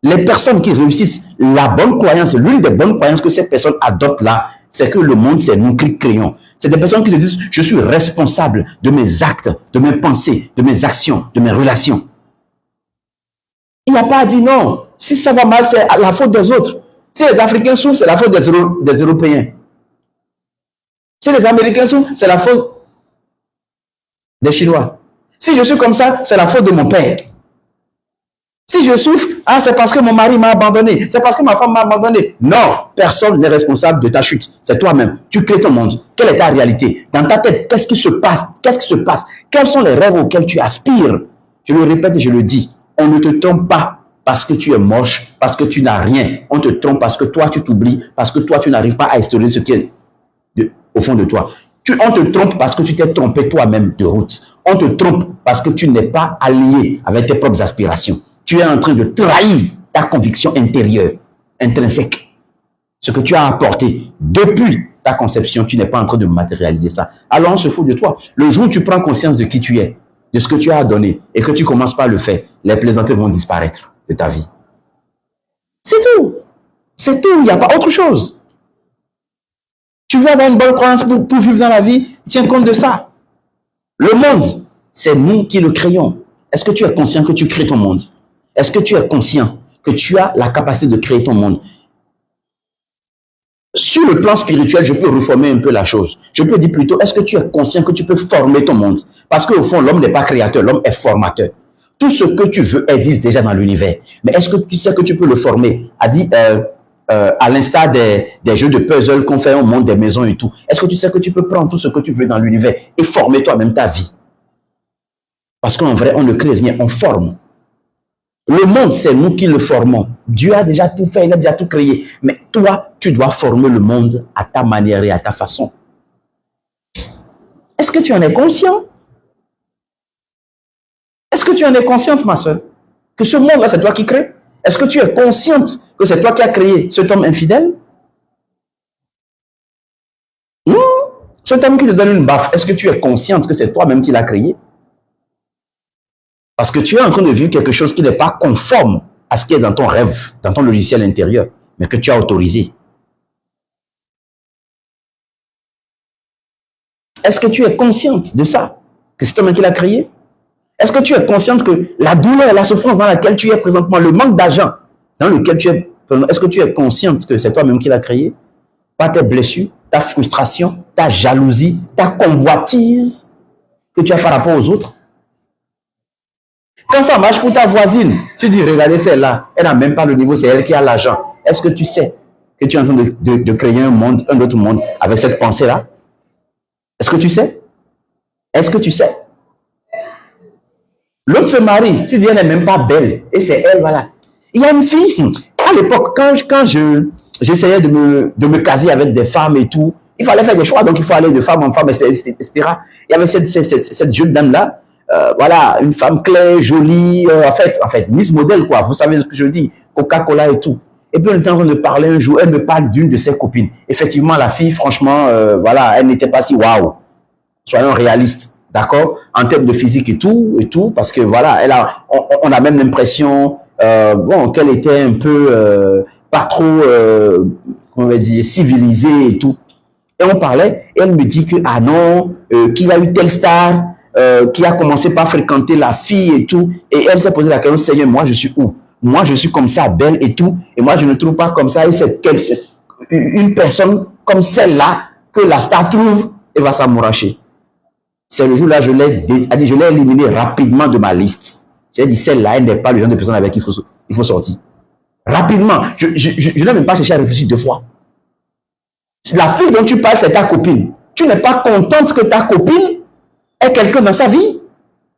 Les personnes qui réussissent, la bonne croyance, l'une des bonnes croyances que ces personnes adoptent là, c'est que le monde, c'est nous qui le créons. C'est des personnes qui se disent, je suis responsable de mes actes, de mes pensées, de mes actions, de mes relations. Il n'y a pas à dire non. Si ça va mal, c'est la faute des autres. Si les Africains souffrent, c'est la faute des Européens. Si les Américains souffrent, c'est la faute des Chinois. Si je suis comme ça, c'est la faute de mon père. Si je souffre, ah, c'est parce que mon mari m'a abandonné, c'est parce que ma femme m'a abandonné. Non, personne n'est responsable de ta chute. C'est toi-même. Tu crées ton monde. Quelle est ta réalité? Dans ta tête, qu'est-ce qui se passe? Qu'est-ce qui se passe? Quels sont les rêves auxquels tu aspires? Je le répète et je le dis. On ne te trompe pas parce que tu es moche, parce que tu n'as rien. On te trompe parce que toi, tu t'oublies, parce que toi, tu n'arrives pas à extérioriser ce qui est au fond de toi. On te trompe parce que tu t'es trompé toi-même de route. On te trompe parce que tu n'es pas aligné avec tes propres aspirations. Tu es en train de trahir ta conviction intérieure, intrinsèque. Ce que tu as apporté depuis ta conception, tu n'es pas en train de matérialiser ça. Alors on se fout de toi. Le jour où tu prends conscience de qui tu es, de ce que tu as donné, et que tu commences par le faire, les plaisanteries vont disparaître de ta vie. C'est tout. C'est tout. Il n'y a pas autre chose. Tu veux avoir une bonne croyance pour vivre dans la vie, tiens compte de ça. Le monde, c'est nous qui le créons. Est-ce que tu es conscient que tu crées ton monde? Est-ce que tu es conscient que tu as la capacité de créer ton monde? Sur le plan spirituel, je peux reformer un peu la chose. Je peux dire plutôt, est-ce que tu es conscient que tu peux former ton monde? Parce qu'au fond, l'homme n'est pas créateur, l'homme est formateur. Tout ce que tu veux existe déjà dans l'univers. Mais est-ce que tu sais que tu peux le former? À l'instar des jeux de puzzle qu'on fait au monde des maisons et tout. Est-ce que tu sais que tu peux prendre tout ce que tu veux dans l'univers et former toi-même ta vie? Parce qu'en vrai, on ne crée rien, on forme. Le monde, c'est nous qui le formons. Dieu a déjà tout fait, il a déjà tout créé. Mais toi, tu dois former le monde à ta manière et à ta façon. Est-ce que tu en es conscient? Est-ce que tu en es consciente, ma soeur? Que ce monde-là, c'est toi qui crée? Est-ce que tu es consciente que c'est toi qui as créé cet homme infidèle? Non. Cet homme qui te donne une baffe, est-ce que tu es consciente que c'est toi-même qui l'as créé? Parce que tu es en train de vivre quelque chose qui n'est pas conforme à ce qui est dans ton rêve, dans ton logiciel intérieur, mais que tu as autorisé. Est-ce que tu es consciente de ça? Que c'est toi-même qui l'as créé? Est-ce que tu es consciente que la douleur et la souffrance dans laquelle tu es présentement, le manque d'argent dans lequel tu es présentement, est-ce que tu es consciente que c'est toi-même qui l'as créé? Pas tes blessures, ta frustration, ta jalousie, ta convoitise que tu as par rapport aux autres? Quand ça marche pour ta voisine, tu dis, regardez celle-là, elle n'a même pas le niveau, c'est elle qui a l'argent. Est-ce que tu sais que tu es en train de créer un autre monde avec cette pensée-là? Est-ce que tu sais? Est-ce que tu sais? L'autre se marie, tu dis, elle n'est même pas belle. Et c'est elle, voilà. Il y a une fille, à l'époque, quand j'essayais de me caser avec des femmes et tout, il fallait faire des choix, donc il faut aller de femme en femme, etc. Il y avait cette jeune dame-là, voilà, une femme claire, jolie, en fait, Miss Model, quoi. Vous savez ce que je dis, Coca-Cola et tout. Et puis on était en train de parler un jour, elle me parle d'une de ses copines. Effectivement, la fille, franchement, voilà, elle n'était pas si waouh. Soyons réalistes, d'accord, en termes de physique et tout, parce que voilà, on a même l'impression, bon, qu'elle était un peu pas trop, comment on va dire, civilisée et tout. Et on parlait, et elle me dit que, ah non, qu'il a eu telle star, qui a commencé par fréquenter la fille et tout, et elle s'est posé la question, Seigneur, moi je suis où? Moi je suis comme ça, belle et tout, et moi je ne trouve pas comme ça, et c'est une personne comme celle-là que la star trouve et va s'amouracher. C'est le jour-là, je l'ai éliminé rapidement de ma liste. J'ai dit, celle-là, elle n'est pas le genre de personne avec qui il faut sortir. Rapidement. Je n'ai même pas cherché à réfléchir deux fois. La fille dont tu parles, c'est ta copine. Tu n'es pas contente que ta copine ait quelqu'un dans sa vie.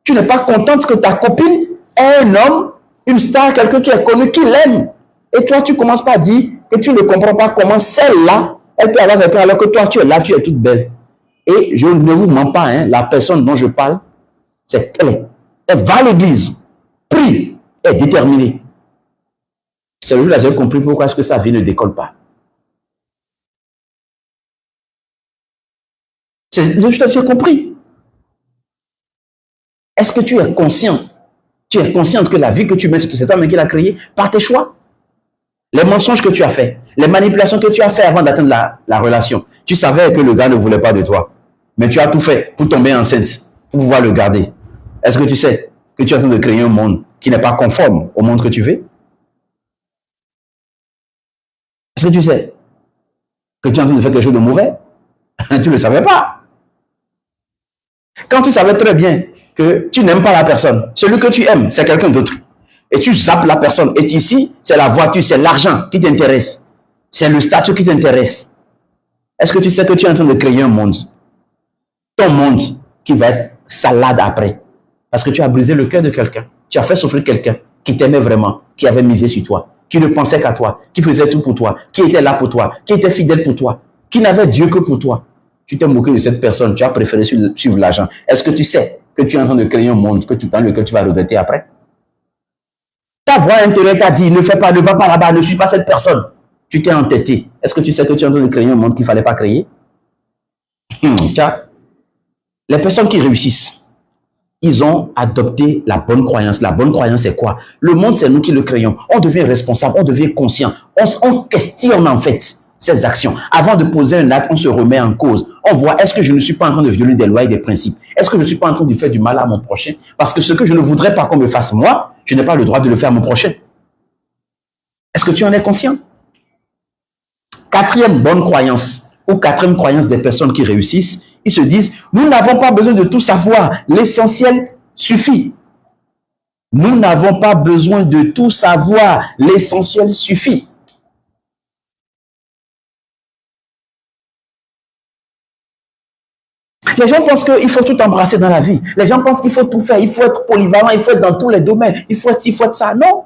Tu n'es pas contente que ta copine ait un homme, une star, quelqu'un qui est connu, qui l'aime. Et toi, tu commences pas à dire que tu ne comprends pas comment celle-là, elle peut avoir quelqu'un alors que toi, tu es là, tu es toute belle. Et je ne vous mens pas, hein, la personne dont je parle, c'est qu'elle va à l'église, prie, est déterminée. C'est le jour là j'ai compris pourquoi est-ce que sa vie ne décolle pas. C'est le jour là j'ai compris. Est-ce que tu es conscient? Tu es consciente que la vie que tu mets sur cet homme qui l'a créé par tes choix? Les mensonges que tu as fait, les manipulations que tu as fait avant d'atteindre la relation. Tu savais que le gars ne voulait pas de toi. Mais tu as tout fait pour tomber enceinte, pour pouvoir le garder. Est-ce que tu sais que tu es en train de créer un monde qui n'est pas conforme au monde que tu veux? Est-ce que tu sais que tu es en train de faire quelque chose de mauvais? Tu ne le savais pas. Quand tu savais très bien que tu n'aimes pas la personne, celui que tu aimes, c'est quelqu'un d'autre. Et tu zappes la personne. Et ici, c'est la voiture, c'est l'argent qui t'intéresse. C'est le statut qui t'intéresse. Est-ce que tu sais que tu es en train de créer un monde? Ton monde qui va être salade après. Parce que tu as brisé le cœur de quelqu'un. Tu as fait souffrir quelqu'un qui t'aimait vraiment, qui avait misé sur toi, qui ne pensait qu'à toi, qui faisait tout pour toi, qui était là pour toi, qui était fidèle pour toi, qui n'avait Dieu que pour toi. Tu t'es moqué de cette personne, tu as préféré suivre l'argent. Est-ce que tu sais que tu es en train de créer un monde dans lequel tu vas regretter après? Ta voix intérieure t'a dit, ne fais pas, ne va pas là-bas, ne suis pas cette personne. Tu t'es entêté. Est-ce que tu sais que tu es en train de créer un monde qu'il ne fallait pas créer? Tiens. Les personnes qui réussissent, ils ont adopté la bonne croyance. La bonne croyance, c'est quoi? Le monde, c'est nous qui le créons. On devient responsable, on devient conscient. On questionne en fait ces actions. Avant de poser un acte, on se remet en cause. On voit, est-ce que je ne suis pas en train de violer des lois et des principes? Est-ce que je ne suis pas en train de faire du mal à mon prochain? Parce que ce que je ne voudrais pas qu'on me fasse moi, je n'ai pas le droit de le faire à mon prochain. Est-ce que tu en es conscient? Quatrième bonne croyance, ou quatrième croyance des personnes qui réussissent, ils se disent, nous n'avons pas besoin de tout savoir, l'essentiel suffit. Nous n'avons pas besoin de tout savoir, l'essentiel suffit. Les gens pensent qu'il faut tout embrasser dans la vie. Les gens pensent qu'il faut tout faire, il faut être polyvalent, il faut être dans tous les domaines, il faut être ci, il faut être ça. Non.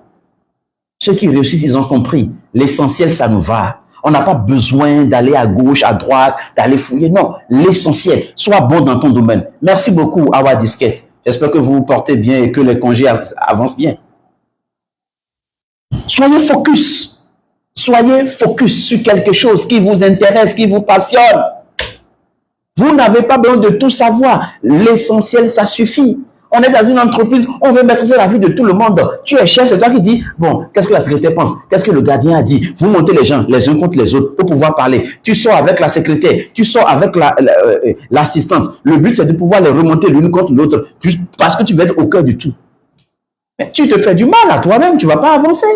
Ceux qui réussissent, ils ont compris. L'essentiel, ça nous va. On n'a pas besoin d'aller à gauche, à droite, d'aller fouiller. Non, l'essentiel, sois bon dans ton domaine. Merci beaucoup, Awa Disquette. J'espère que vous vous portez bien et que les congés avancent bien. Soyez focus. Soyez focus sur quelque chose qui vous intéresse, qui vous passionne. Vous n'avez pas besoin de tout savoir. L'essentiel, ça suffit. On est dans une entreprise, on veut maîtriser la vie de tout le monde. Tu es chef, c'est toi qui dis, bon, qu'est-ce que la secrétaire pense? Qu'est-ce que le gardien a dit? Vous montez les gens, les uns contre les autres, pour pouvoir parler. Tu sors avec la secrétaire, tu sors avec l'assistante. Le but, c'est de pouvoir les remonter l'une contre l'autre, parce que tu veux être au cœur du tout. Mais tu te fais du mal à toi-même, tu ne vas pas avancer.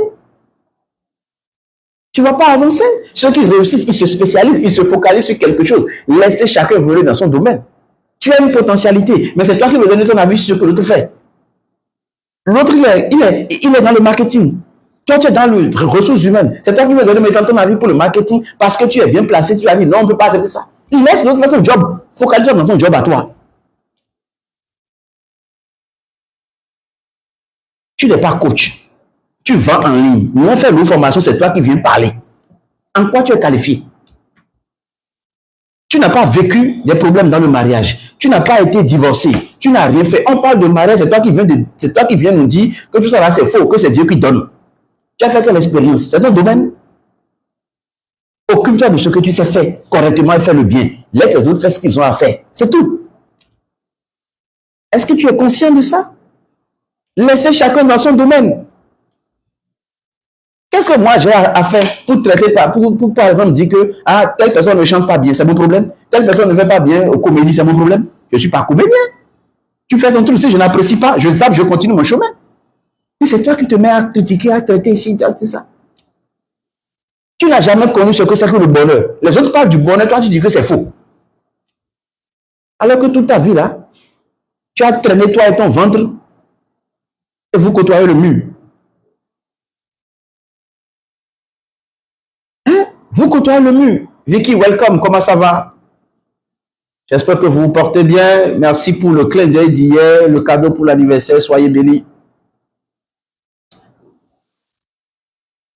Tu ne vas pas avancer. Ceux qui réussissent, ils se spécialisent, ils se focalisent sur quelque chose. Laissez chacun voler dans son domaine. Tu as une potentialité, mais c'est toi qui veux donner ton avis sur ce que l'autre fait. L'autre, il est dans le marketing. Toi, tu es dans les ressources humaines. C'est toi qui vas donner maintenant ton avis pour le marketing parce que tu es bien placé. Tu as dit non, on ne peut pas accepter ça. Laisse l'autre faire son job. Focalise-toi dans ton job à toi. Tu n'es pas coach. Tu vends en ligne. Nous, on fait nos formations, c'est toi qui viens parler. En quoi tu es qualifié? Tu n'as pas vécu des problèmes dans le mariage. Tu n'as pas été divorcé. Tu n'as rien fait. On parle de mariage, c'est toi qui viens nous dire que tout ça là, c'est faux, que c'est Dieu qui donne. Tu as fait quelle expérience? C'est ton domaine. Occupe-toi de ce que tu sais faire correctement et fais le bien. Laisse les autres faire ce qu'ils ont à faire. C'est tout. Est-ce que tu es conscient de ça? Laissez chacun dans son domaine. Qu'est-ce que moi j'ai à faire pour traiter, pour par exemple dire que telle personne ne chante pas bien, c'est mon problème. Telle personne ne fait pas bien aux comédies, c'est mon problème. Je ne suis pas comédien. Tu fais ton truc, si je n'apprécie pas, je zappe, je continue mon chemin. Et c'est toi qui te mets à critiquer, à traiter ici, tout ça. Tu n'as jamais connu ce que c'est que le bonheur. Les autres parlent du bonheur, toi tu dis que c'est faux. Alors que toute ta vie là, tu as traîné toi et ton ventre et vous côtoyez le mur. Hein? Vous côtoyez le mur. Vicky, welcome, comment ça va? J'espère que vous vous portez bien. Merci pour le clin d'œil d'hier, le cadeau pour l'anniversaire. Soyez bénis.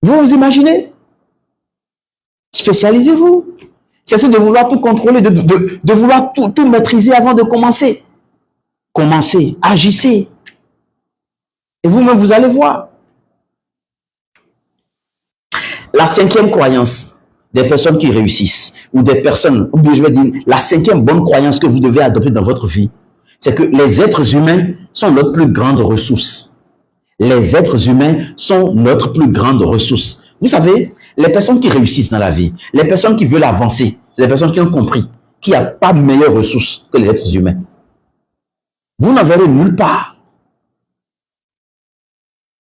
Vous vous imaginez? Spécialisez-vous. Cessez de vouloir tout contrôler, de vouloir tout maîtriser avant de commencer. Commencez, agissez. Et vous-même, vous allez voir. La cinquième croyance des personnes qui réussissent, ou des personnes, ou bien je vais dire, la cinquième bonne croyance que vous devez adopter dans votre vie, c'est que les êtres humains sont notre plus grande ressource. Les êtres humains sont notre plus grande ressource. Vous savez, les personnes qui réussissent dans la vie, les personnes qui veulent avancer, c'est les personnes qui ont compris qu'il n'y a pas de meilleure ressource que les êtres humains. Vous n'en verrez nulle part.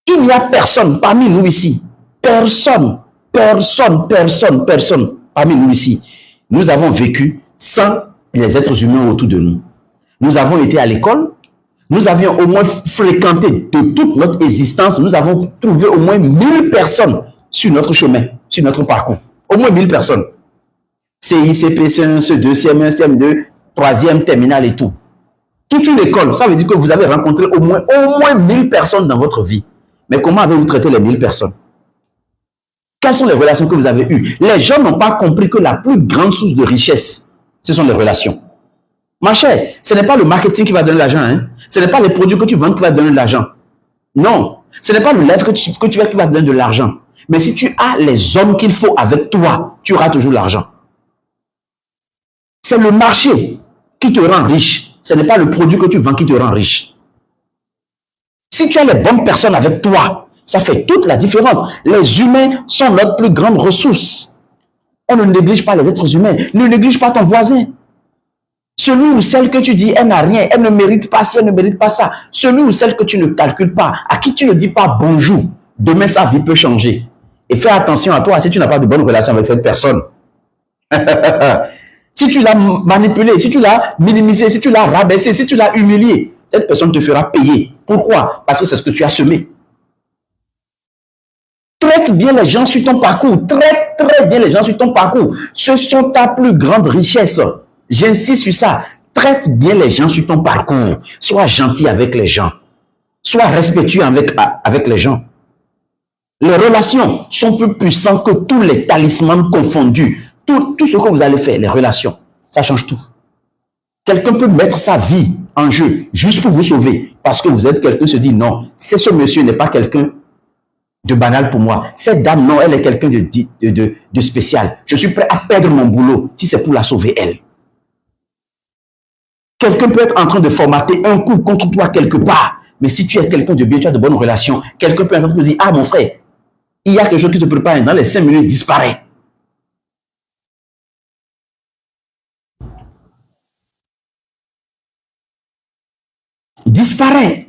Il n'y a personne parmi nous ici, personne parmi nous ici. Nous avons vécu sans les êtres humains autour de nous. Nous avons été à l'école, nous avions au moins fréquenté de toute notre existence, nous avons trouvé au moins 1000 personnes sur notre chemin, sur notre parcours. Au moins 1000 personnes. CICP, C1, C2, CM1, CM2, 3e, terminale et tout. Toute une école, ça veut dire que vous avez rencontré au moins 1000 personnes dans votre vie. Mais comment avez-vous traité les 1000 personnes? Quelles sont les relations que vous avez eues? Les gens n'ont pas compris que la plus grande source de richesse, ce sont les relations. Ma chère, ce n'est pas le marketing qui va donner l'argent. Hein? Ce n'est pas les produits que tu vends qui va donner de l'argent. Non. Ce n'est pas le live que tu fais qui va donner de l'argent. Mais si tu as les hommes qu'il faut avec toi, tu auras toujours l'argent. C'est le marché qui te rend riche. Ce n'est pas le produit que tu vends qui te rend riche. Si tu as les bonnes personnes avec toi, ça fait toute la différence. Les humains sont notre plus grande ressource. On ne néglige pas les êtres humains. Ne néglige pas ton voisin. Celui ou celle que tu dis, elle n'a rien, elle ne mérite pas ci, elle ne mérite pas ça. Celui ou celle que tu ne calcules pas, à qui tu ne dis pas bonjour, demain sa vie peut changer. Et fais attention à toi si tu n'as pas de bonne relation avec cette personne. Si tu l'as manipulé, si tu l'as minimisé, si tu l'as rabaissé, si tu l'as humilié, cette personne te fera payer. Pourquoi? Parce que c'est ce que tu as semé. Traite bien les gens sur ton parcours. Traite très bien les gens sur ton parcours. Ce sont ta plus grande richesse. J'insiste sur ça. Traite bien les gens sur ton parcours. Sois gentil avec les gens. Sois respectueux avec les gens. Les relations sont plus puissantes que tous les talismans confondus. Tout ce que vous allez faire, les relations, ça change tout. Quelqu'un peut mettre sa vie en jeu juste pour vous sauver parce que vous êtes quelqu'un qui se dit non, ce monsieur n'est pas quelqu'un de banal pour moi. Cette dame, non, elle est quelqu'un de spécial. Je suis prêt à perdre mon boulot si c'est pour la sauver elle. Quelqu'un peut être en train de formater un coup contre toi quelque part, mais si tu es quelqu'un de bien, tu as de bonnes relations, quelqu'un peut être en train de te dire, ah mon frère, il y a quelque chose qui se prépare dans les 5 minutes, disparaît. Disparaît.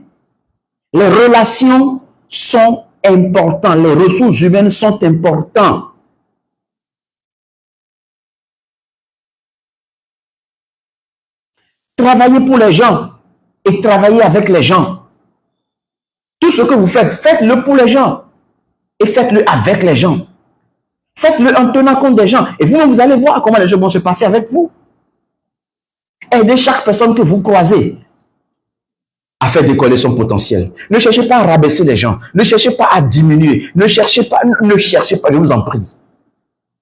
Les relations sont importantes. Les ressources humaines sont importantes. Travailler pour les gens et travailler avec les gens. Tout ce que vous faites, faites-le pour les gens. Et faites-le avec les gens. Faites-le en tenant compte des gens. Et vous-même, vous allez voir comment les gens vont se passer avec vous. Aidez chaque personne que vous croisez à faire décoller son potentiel. Ne cherchez pas à rabaisser les gens. Ne cherchez pas à diminuer. Ne cherchez pas, je vous en prie.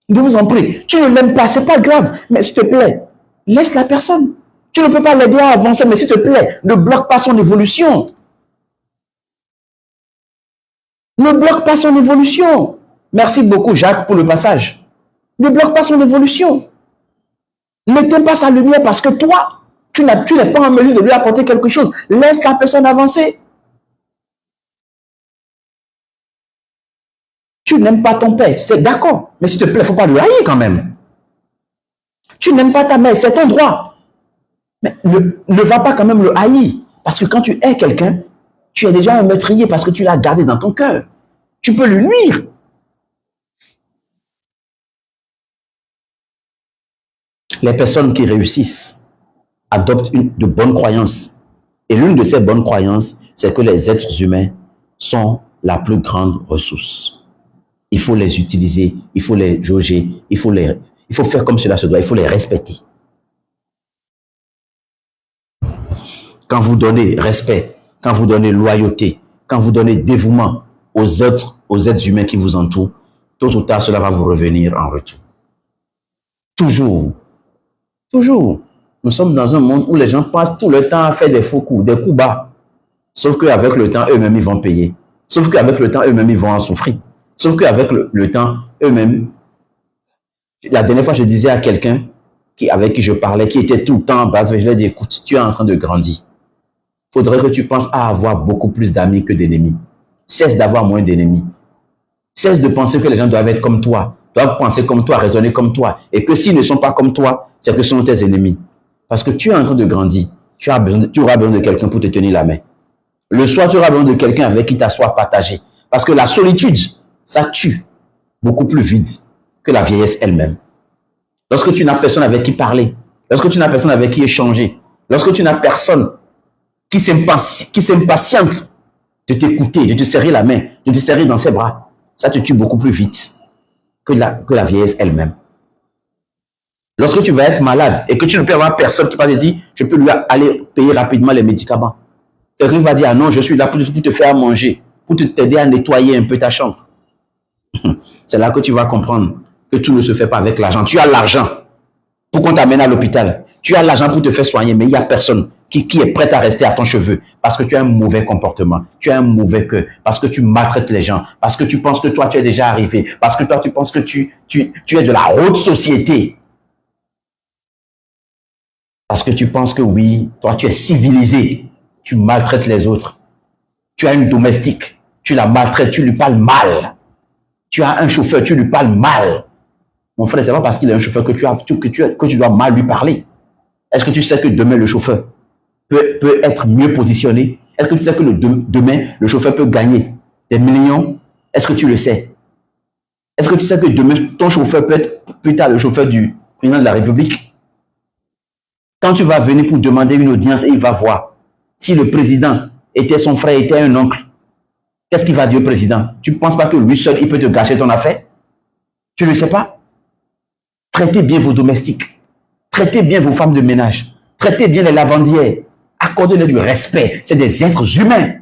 Je vous en prie. Tu ne l'aimes pas, c'est pas grave. Mais s'il te plaît, laisse la personne. Tu ne peux pas l'aider à avancer, mais s'il te plaît, ne bloque pas son évolution. Ne bloque pas son évolution. Merci beaucoup, Jacques, pour le passage. Ne bloque pas son évolution. N'éteins pas sa lumière parce que toi, tu n'es pas en mesure de lui apporter quelque chose. Laisse la personne avancer. Tu n'aimes pas ton père, c'est d'accord. Mais s'il te plaît, il ne faut pas le haïr quand même. Tu n'aimes pas ta mère, c'est ton droit. Mais ne va pas quand même le haïr. Parce que quand tu hais quelqu'un, tu es déjà un meurtrier parce que tu l'as gardé dans ton cœur. Tu peux lui nuire. Les personnes qui réussissent adoptent de bonnes croyances. Et l'une de ces bonnes croyances, c'est que les êtres humains sont la plus grande ressource. Il faut les utiliser, il faut les jauger, il faut faire comme cela se doit, il faut les respecter. Quand vous donnez respect, quand vous donnez loyauté, quand vous donnez dévouement aux êtres humains qui vous entourent, tôt ou tard, cela va vous revenir en retour. Toujours. Toujours. Nous sommes dans un monde où les gens passent tout le temps à faire des faux coups, des coups bas. Sauf qu'avec le temps, eux-mêmes, ils vont payer. Sauf qu'avec le temps, eux-mêmes, ils vont en souffrir. Sauf qu'avec le temps, eux-mêmes, la dernière fois, je disais à quelqu'un avec qui je parlais, qui était tout le temps en bas, je lui ai dit, écoute, tu es en train de grandir. Il faudrait que tu penses à avoir beaucoup plus d'amis que d'ennemis. Cesse d'avoir moins d'ennemis. Cesse de penser que les gens doivent être comme toi, doivent penser comme toi, raisonner comme toi. Et que s'ils ne sont pas comme toi, c'est que ce sont tes ennemis. Parce que tu es en train de grandir. Tu auras besoin de quelqu'un pour te tenir la main. Le soir, tu auras besoin de quelqu'un avec qui t'asseoir, partager. Parce que la solitude, ça tue beaucoup plus vite que la vieillesse elle-même. Lorsque tu n'as personne avec qui parler, lorsque tu n'as personne avec qui échanger, lorsque tu n'as personne qui s'impatiente de t'écouter, de te serrer la main, de te serrer dans ses bras, ça te tue beaucoup plus vite que la vieillesse elle-même. Lorsque tu vas être malade et que tu ne peux avoir personne qui va te dire, je peux lui aller payer rapidement les médicaments. Quelqu'un va dire, ah non, je suis là pour te faire manger, pour t'aider à nettoyer un peu ta chambre. C'est là que tu vas comprendre que tout ne se fait pas avec l'argent. Tu as l'argent pour qu'on t'amène à l'hôpital. Tu as l'argent pour te faire soigner, mais il n'y a personne qui est prêt à rester à ton cheveu parce que tu as un mauvais comportement, tu as un mauvais cœur, parce que tu maltraites les gens, parce que tu penses que toi, tu es déjà arrivé, parce que toi, tu penses que tu es de la haute société. Parce que tu penses que oui, toi, tu es civilisé. Tu maltraites les autres. Tu as une domestique. Tu la maltraites, tu lui parles mal. Tu as un chauffeur, tu lui parles mal. Mon frère, c'est pas parce qu'il a un chauffeur que tu dois mal lui parler. Est-ce que tu sais que demain, le chauffeur peut être mieux positionné? Est-ce que tu sais que demain, le chauffeur peut gagner des millions? Est-ce que tu le sais? Est-ce que tu sais que demain, ton chauffeur peut être plus tard le chauffeur du président de la République? Quand tu vas venir pour demander une audience et il va voir, si le président était son frère, était un oncle, qu'est-ce qu'il va dire au président? Tu ne penses pas que lui seul, il peut te gâcher ton affaire? Tu ne le sais pas? Traitez bien vos domestiques. Traitez bien vos femmes de ménage. Traitez bien les lavandières. Accordez-leur du respect. C'est des êtres humains.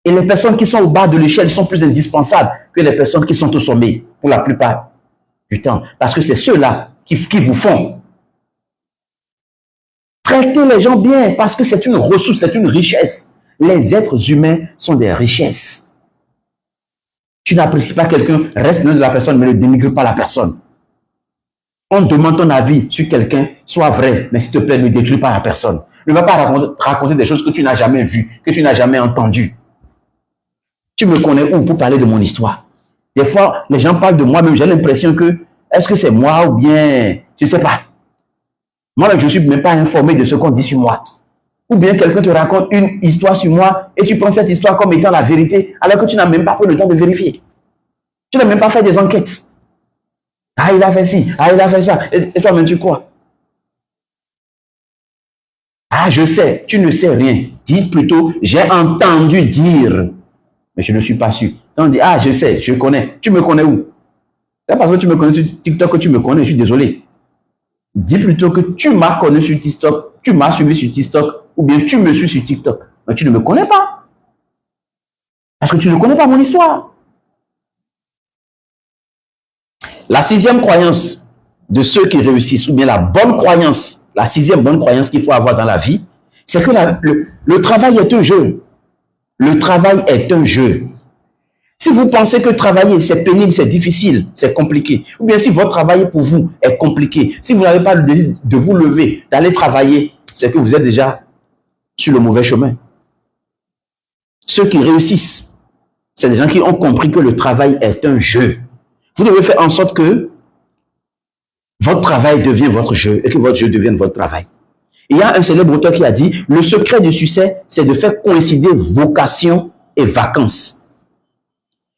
Et les personnes qui sont au bas de l'échelle sont plus indispensables que les personnes qui sont au sommet, pour la plupart du temps. Parce que c'est ceux-là qui vous font. Traitez les gens bien parce que c'est une ressource, c'est une richesse. Les êtres humains sont des richesses. Tu n'apprécies pas quelqu'un, reste loin de la personne, mais ne dénigre pas la personne. On demande ton avis sur quelqu'un, soit vrai, mais s'il te plaît, ne détruis pas la personne. Ne va pas raconter des choses que tu n'as jamais vues, que tu n'as jamais entendues. Tu me connais où pour parler de mon histoire? Des fois, les gens parlent de moi-même, j'ai l'impression que, est-ce que c'est moi ou bien, je ne sais pas. Moi, je ne suis même pas informé de ce qu'on dit sur moi. Ou bien quelqu'un te raconte une histoire sur moi et tu prends cette histoire comme étant la vérité alors que tu n'as même pas pris le temps de vérifier. Tu n'as même pas fait des enquêtes. Ah, il a fait ci, ah, il a fait ça. Et toi-même, tu crois? Ah, je sais, tu ne sais rien. Dites plutôt, j'ai entendu dire, mais je ne suis pas sûr. On dit, ah, je sais, je connais. Tu me connais où? C'est parce que tu me connais sur TikTok que tu me connais, je suis désolé. Dis plutôt que tu m'as connu sur TikTok, tu m'as suivi sur TikTok, ou bien tu me suis sur TikTok. Mais tu ne me connais pas. Parce que tu ne connais pas mon histoire. La sixième croyance de ceux qui réussissent, ou bien la bonne croyance, la sixième bonne croyance qu'il faut avoir dans la vie, c'est que le travail est un jeu. Le travail est un jeu. Si vous pensez que travailler, c'est pénible, c'est difficile, c'est compliqué, ou bien si votre travail pour vous est compliqué, si vous n'avez pas le désir de vous lever, d'aller travailler, c'est que vous êtes déjà sur le mauvais chemin. Ceux qui réussissent, c'est des gens qui ont compris que le travail est un jeu. Vous devez faire en sorte que votre travail devienne votre jeu et que votre jeu devienne votre travail. Il y a un célèbre auteur qui a dit, le secret du succès, c'est de faire coïncider vocation et vacances.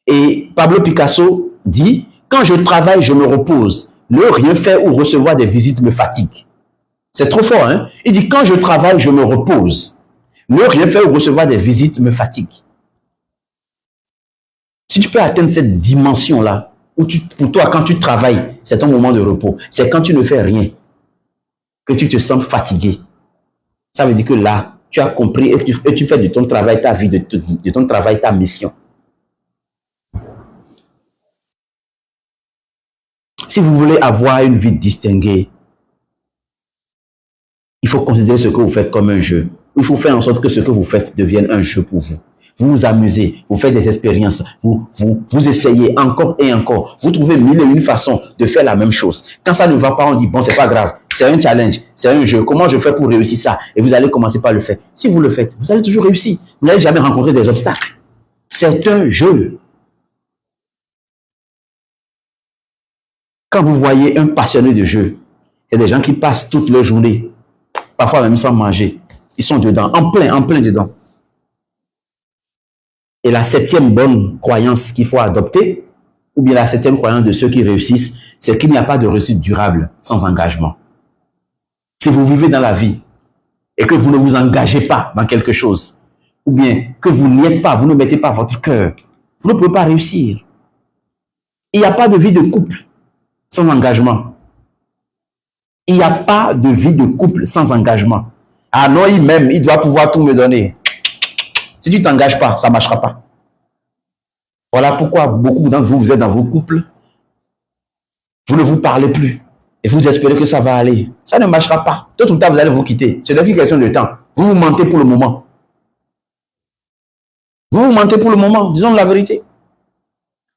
Et Pablo Picasso dit, quand je travaille, je me repose. Ne rien faire ou recevoir des visites me fatigue. C'est trop fort, hein? Il dit, quand je travaille, je me repose. Ne rien faire ou recevoir des visites me fatigue. Si tu peux atteindre cette dimension-là, où pour toi, quand tu travailles, c'est ton moment de repos. C'est quand tu ne fais rien que tu te sens fatigué. Ça veut dire que là, tu as compris et tu fais de ton travail ta vie, de ton travail ta mission. Si vous voulez avoir une vie distinguée, il faut considérer ce que vous faites comme un jeu. Il faut faire en sorte que ce que vous faites devienne un jeu pour vous. Vous vous amusez, vous faites des expériences, vous essayez encore et encore. Vous trouvez mille et une façons de faire la même chose. Quand ça ne va pas, on dit, bon, c'est pas grave, c'est un challenge, c'est un jeu. Comment je fais pour réussir ça? Et vous allez commencer par le faire. Si vous le faites, vous allez toujours réussir. Vous n'allez jamais rencontrer des obstacles. C'est un jeu. Quand vous voyez un passionné de jeu, c'est des gens qui passent toute leur journée, parfois même sans manger. Ils sont dedans, en plein dedans. Et la septième bonne croyance qu'il faut adopter, ou bien la septième croyance de ceux qui réussissent, c'est qu'il n'y a pas de réussite durable sans engagement. Si vous vivez dans la vie et que vous ne vous engagez pas dans quelque chose, ou bien que vous n'y êtes pas, vous ne mettez pas votre cœur, vous ne pouvez pas réussir. Il n'y a pas de vie de couple sans engagement. Il n'y a pas de vie de couple sans engagement. Ah non, il doit pouvoir tout me donner. Si tu ne t'engages pas, ça ne marchera pas. Voilà pourquoi beaucoup d'entre vous, vous êtes dans vos couples, vous ne vous parlez plus et vous espérez que ça va aller. Ça ne marchera pas. Tout le temps, vous allez vous quitter. Ce n'est qu'une question de temps. Vous vous mentez pour le moment. Vous vous mentez pour le moment, disons la vérité.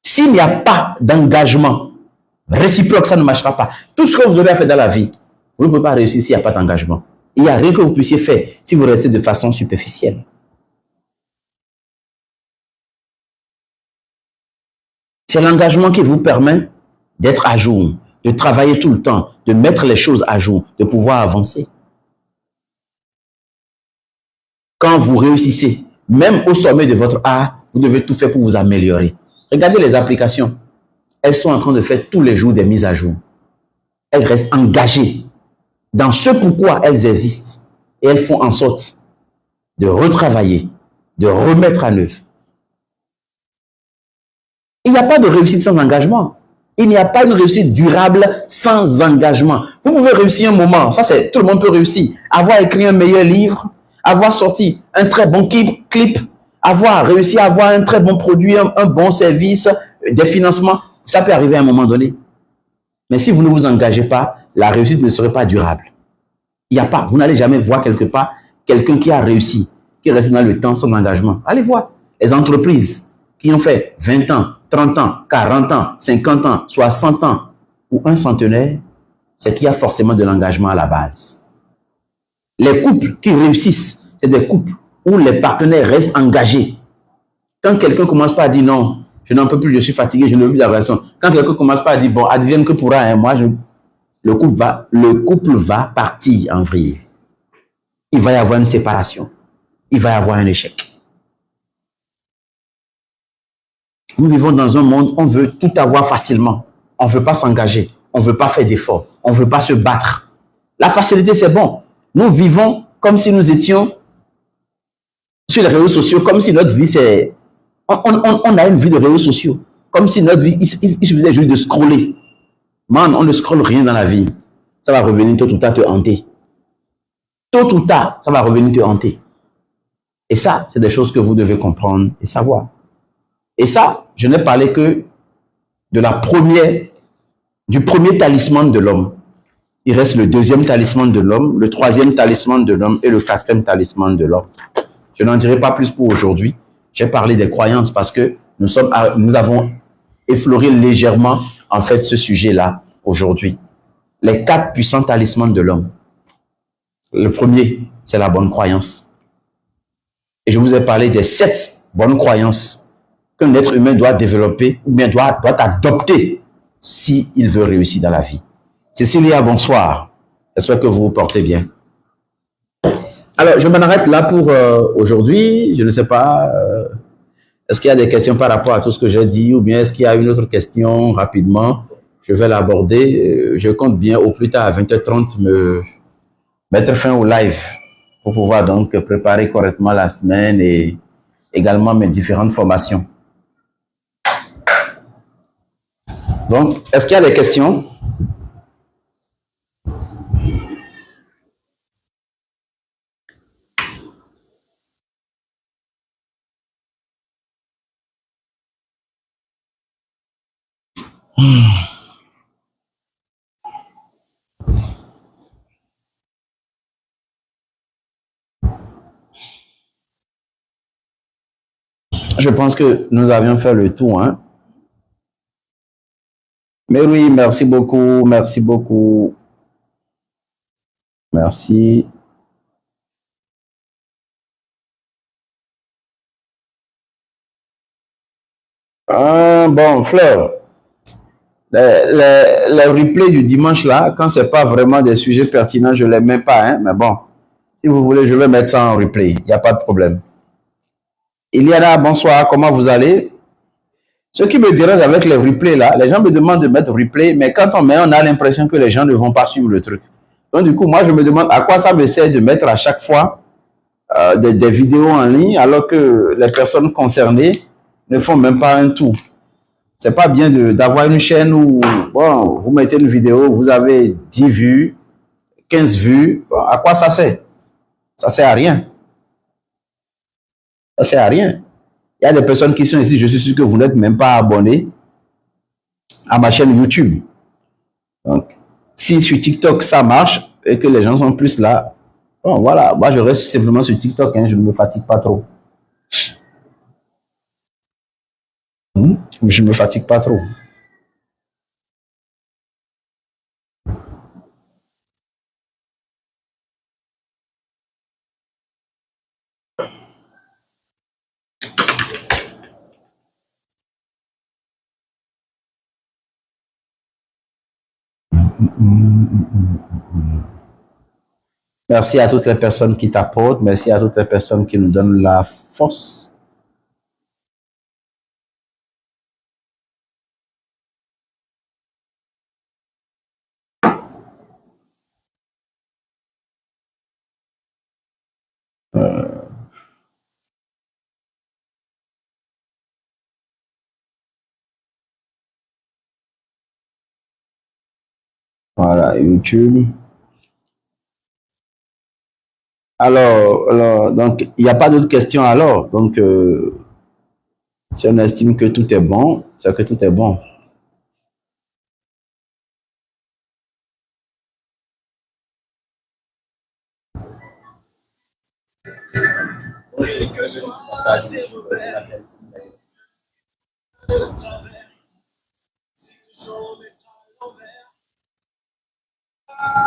S'il n'y a pas d'engagement réciproque, ça ne marchera pas. Tout ce que vous aurez à faire dans la vie, vous ne pouvez pas réussir s'il n'y a pas d'engagement. Il n'y a rien que vous puissiez faire si vous restez de façon superficielle. C'est l'engagement qui vous permet d'être à jour, de travailler tout le temps, de mettre les choses à jour, de pouvoir avancer. Quand vous réussissez, même au sommet de votre art, vous devez tout faire pour vous améliorer. Regardez les applications. Elles sont en train de faire tous les jours des mises à jour. Elles restent engagées dans ce pourquoi elles existent. Et elles font en sorte de retravailler, de remettre en œuvre. Il n'y a pas de réussite sans engagement. Il n'y a pas une réussite durable sans engagement. Vous pouvez réussir un moment, ça c'est tout le monde peut réussir. Avoir écrit un meilleur livre, avoir sorti un très bon clip, avoir réussi à avoir un très bon produit, un bon service, des financements, ça peut arriver à un moment donné. Mais si vous ne vous engagez pas, la réussite ne serait pas durable. Il n'y a pas, vous n'allez jamais voir quelque part quelqu'un qui a réussi, qui reste dans le temps sans engagement. Allez voir les entreprises qui ont fait 20 ans, 30 ans, 40 ans, 50 ans, 60 ans, ou un centenaire, c'est qu'il y a forcément de l'engagement à la base. Les couples qui réussissent, c'est des couples où les partenaires restent engagés. Quand quelqu'un commence pas à dire non, je n'en peux plus, je suis fatigué, je ne veux plus d'aggression. Quand quelqu'un commence pas à dire bon, advienne que pourra, hein, moi, le couple va partir en vrille. Il va y avoir une séparation. Il va y avoir un échec. Nous vivons dans un monde où on veut tout avoir facilement. On ne veut pas s'engager. On ne veut pas faire d'efforts. On ne veut pas se battre. La facilité, c'est bon. Nous vivons comme si nous étions sur les réseaux sociaux comme si notre vie, c'est... On a une vie de réseaux sociaux. Comme si notre vie, il suffisait juste de scroller. Man, on ne scrolle rien dans la vie. Ça va revenir tôt ou tard te hanter. Tôt ou tard, ça va revenir te hanter. Et ça, c'est des choses que vous devez comprendre et savoir. Et ça, je n'ai parlé que de du premier talisman de l'homme. Il reste le deuxième talisman de l'homme, le troisième talisman de l'homme et le quatrième talisman de l'homme. Je n'en dirai pas plus pour aujourd'hui. J'ai parlé des croyances parce que nous avons effleuré légèrement, en fait, ce sujet-là aujourd'hui. Les 4 puissants talismans de l'homme. Le premier, c'est la bonne croyance. Et je vous ai parlé des 7 bonnes croyances qu'un être humain doit développer ou bien doit adopter s'il veut réussir dans la vie. Cécilia, bonsoir. J'espère que vous vous portez bien. Alors, je m'en arrête là pour aujourd'hui. Je ne sais pas, est-ce qu'il y a des questions par rapport à tout ce que j'ai dit ou bien est-ce qu'il y a une autre question rapidement? Je vais l'aborder. Je compte bien au plus tard à 20h30 me mettre fin au live pour pouvoir donc préparer correctement la semaine et également mes différentes formations. Donc, est-ce qu'il y a des questions? Je pense que nous avions fait le tour, hein. Mais oui, merci beaucoup, merci beaucoup. Merci. Bon, Fleur, les replays du dimanche là, quand c'est pas vraiment des sujets pertinents, je les mets pas, hein. Mais bon, si vous voulez, je vais mettre ça en replay. Il n'y a pas de problème. Iliana, bonsoir, comment vous allez? Ce qui me dérange avec les replays là, les gens me demandent de mettre replay, mais quand on met, on a l'impression que les gens ne vont pas suivre le truc. Donc du coup, moi je me demande à quoi ça me sert de mettre à chaque fois des vidéos en ligne alors que les personnes concernées ne font même pas un tour. C'est pas bien d'avoir une chaîne où bon, vous mettez une vidéo, vous avez 10 vues, 15 vues, bon, à quoi ça sert? Ça sert à rien. Ça sert à rien. Il y a des personnes qui sont ici, je suis sûr que vous n'êtes même pas abonnés à ma chaîne YouTube. Donc, si sur TikTok ça marche et que les gens sont plus là, bon voilà, moi je reste simplement sur TikTok, hein, je ne me fatigue pas trop. Je ne me fatigue pas trop. Merci à toutes les personnes qui t'apportent. Merci à toutes les personnes qui nous donnent la force. Voilà, YouTube. Alors, donc, il n'y a pas d'autres questions alors. Donc, si on estime que tout est bon, c'est que tout est bon.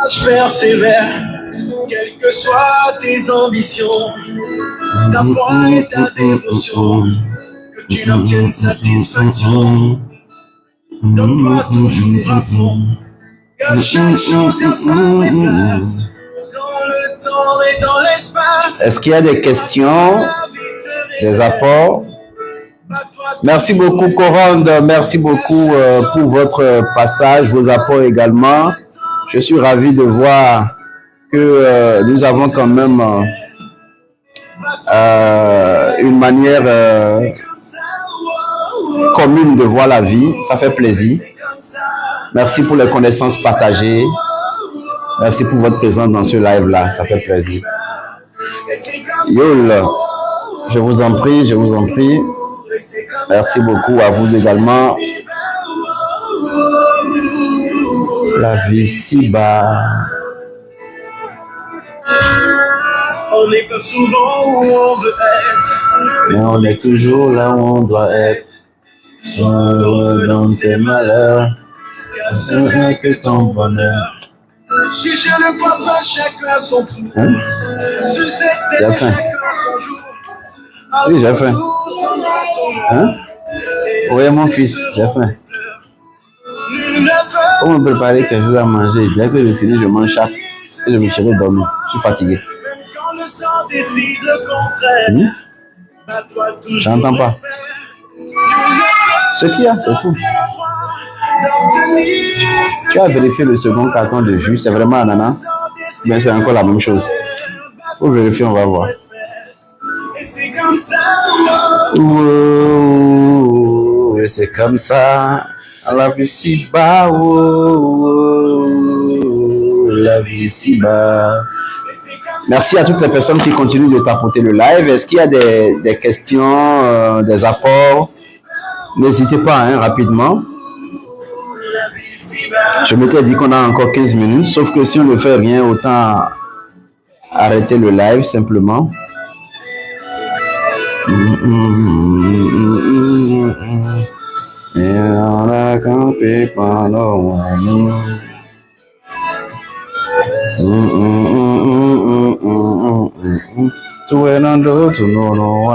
Je persévère, quelles que soient tes ambitions, ta foi et ta dévotion, que tu n'obtiennes satisfaction. Donne-toi toujours à fond, que chaque chose a sa vraie place, dans le temps et dans l'espace. Est-ce qu'il y a des questions, des apports? Merci beaucoup, Corande. Merci beaucoup pour votre passage, vos apports également. Je suis ravi de voir que nous avons quand même une manière commune de voir la vie. Ça fait plaisir. Merci pour les connaissances partagées. Merci pour votre présence dans ce live-là. Ça fait plaisir. Yol, je vous en prie, je vous en prie. Merci beaucoup à vous également. La vie si bas. On n'est pas souvent où on veut être, mais on est toujours là où on doit être. Heureux dans tes malheurs, c'est vrai que ton bonheur. Chicha le coiffeur, chacun son tour. J'ai faim. Oui, j'ai faim. Hein? Oui, mon fils, j'ai faim. Comment préparer quelque chose à manger? Dès que je finis, je mange chaque et je me serai dormi. Je suis fatigué. J'entends pas. Ce qu'il y a, c'est tout. Tu as vérifié le second carton de jus, c'est vraiment ananas, mais c'est encore la même chose. Pour vérifier, on va voir. Oh, c'est comme ça. La vie si bas, oh, la vie si bas. Merci à toutes les personnes qui continuent de tapoter le live. Est-ce qu'il y a des questions, des apports? N'hésitez pas, hein, rapidement. Je m'étais dit qu'on a encore 15 minutes, sauf que si on ne fait rien, autant arrêter le live simplement. Et on a campé pendant tu es dans d'autres, non.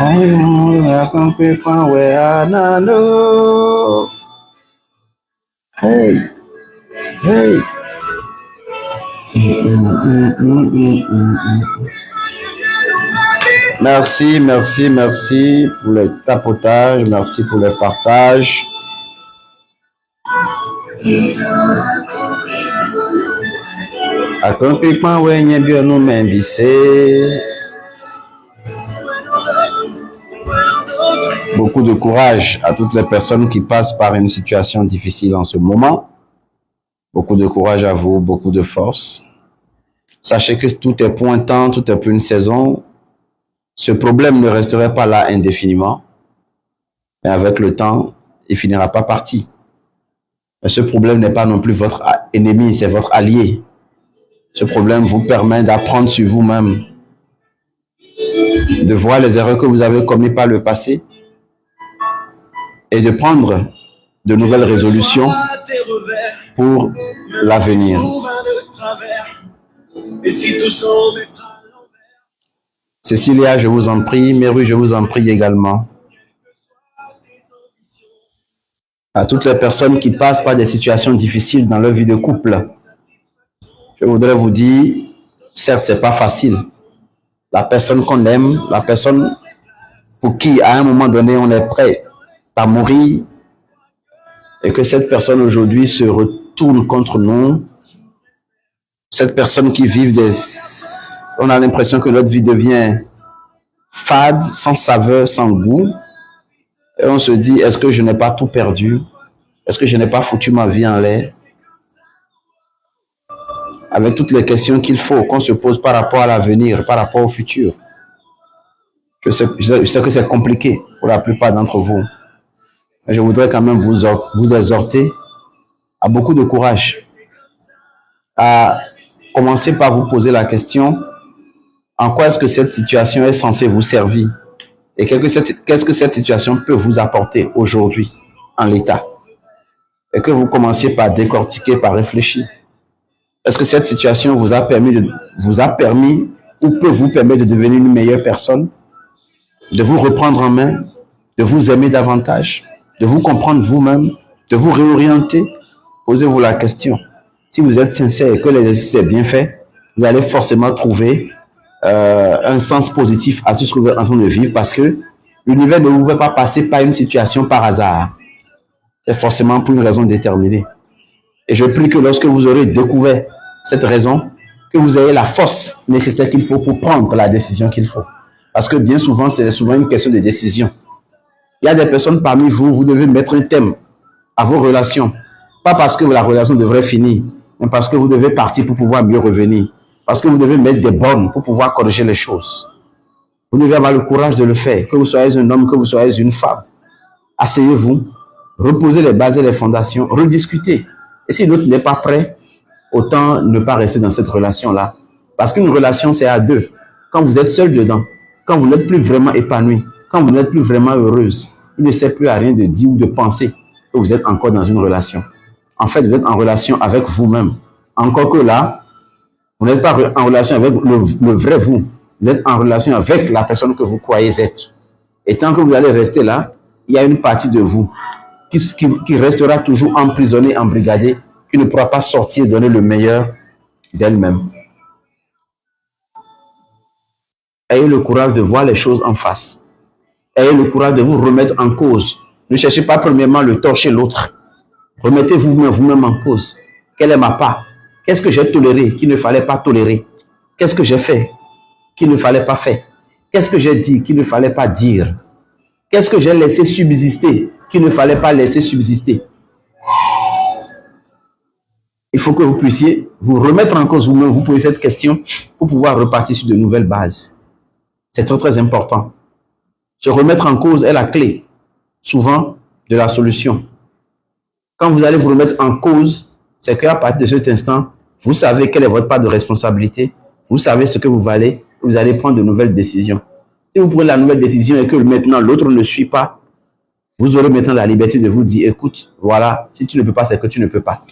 On a campé pendant Hey, hey. Merci, merci, merci pour le tapotage, merci pour le partage. Accomplissement, ouais, n'y a bien nous m'inviter. Beaucoup de courage à toutes les personnes qui passent par une situation difficile en ce moment. Beaucoup de courage à vous, beaucoup de force. Sachez que tout est pour un temps, tout est pour une saison. Ce problème ne resterait pas là indéfiniment. Mais avec le temps, il finira pas parti. Mais ce problème n'est pas non plus votre ennemi, c'est votre allié. Ce problème vous permet d'apprendre sur vous-même, de voir les erreurs que vous avez commises par le passé et de prendre de nouvelles résolutions pour l'avenir. Cécilia, je vous en prie. Méru, je vous en prie également. À toutes les personnes qui passent par des situations difficiles dans leur vie de couple, je voudrais vous dire, certes, c'est pas facile. La personne qu'on aime, la personne pour qui, à un moment donné, on est prêt à mourir, et que cette personne aujourd'hui se retourne contre nous, cette personne qui vit on a l'impression que notre vie devient fade, sans saveur, sans goût, et on se dit, est-ce que je n'ai pas tout perdu? Est-ce que je n'ai pas foutu ma vie en l'air? Avec toutes les questions qu'il faut qu'on se pose par rapport à l'avenir, par rapport au futur. Je sais que c'est compliqué pour la plupart d'entre vous. Mais je voudrais quand même vous exhorter à beaucoup de courage, à commencer par vous poser la question, en quoi est-ce que cette situation est censée vous servir? Et qu'est-ce que cette situation peut vous apporter aujourd'hui en l'état? Et que vous commenciez par décortiquer, par réfléchir. Est-ce que cette situation vous a permis ou peut vous permettre de devenir une meilleure personne, de vous reprendre en main, de vous aimer davantage, de vous comprendre vous-même, de vous réorienter? Posez-vous la question. Si vous êtes sincère et que l'exercice est bien fait, vous allez forcément trouver un sens positif à tout ce que vous êtes en train de vivre, parce que l'univers ne vous fait pas passer par une situation par hasard. C'est forcément pour une raison déterminée. Et je prie que lorsque vous aurez découvert cette raison, que vous ayez la force nécessaire qu'il faut pour prendre la décision qu'il faut. Parce que bien souvent, c'est souvent une question de décision. Il y a des personnes parmi vous, vous devez mettre un thème à vos relations. Pas parce que la relation devrait finir, mais parce que vous devez partir pour pouvoir mieux revenir. Parce que vous devez mettre des bornes pour pouvoir corriger les choses. Vous devez avoir le courage de le faire, que vous soyez un homme, que vous soyez une femme. Asseyez-vous, reposez les bases et les fondations, rediscutez. Et si l'autre n'est pas prêt, autant ne pas rester dans cette relation-là. Parce qu'une relation, c'est à deux. Quand vous êtes seul dedans, quand vous n'êtes plus vraiment épanoui, quand vous n'êtes plus vraiment heureuse, il ne sert plus à rien de dire ou de penser que vous êtes encore dans une relation. En fait, vous êtes en relation avec vous-même. Encore que là, vous n'êtes pas en relation avec le vrai vous. Vous êtes en relation avec la personne que vous croyez être. Et tant que vous allez rester là, il y a une partie de vous qui restera toujours emprisonnée, embrigadée, qui ne pourra pas sortir et donner le meilleur d'elle-même. Ayez le courage de voir les choses en face. Ayez le courage de vous remettre en cause. Ne cherchez pas premièrement le tort chez l'autre. Remettez vous-même en cause. Quelle est ma part? Qu'est-ce que j'ai toléré qu'il ne fallait pas tolérer? Qu'est-ce que j'ai fait qu'il ne fallait pas faire? Qu'est-ce que j'ai dit qu'il ne fallait pas dire? Qu'est-ce que j'ai laissé subsister qu'il ne fallait pas laisser subsister? Il faut que vous puissiez vous remettre en cause vous-même, vous posez cette question pour pouvoir repartir sur de nouvelles bases. C'est très, très important. Se remettre en cause est la clé, souvent, de la solution. Quand vous allez vous remettre en cause, c'est qu'à partir de cet instant, vous savez quelle est votre part de responsabilité, vous savez ce que vous valez, vous allez prendre de nouvelles décisions. Si vous prenez la nouvelle décision et que maintenant l'autre ne suit pas, vous aurez maintenant la liberté de vous dire, écoute, voilà, si tu ne peux pas, c'est que tu ne peux pas.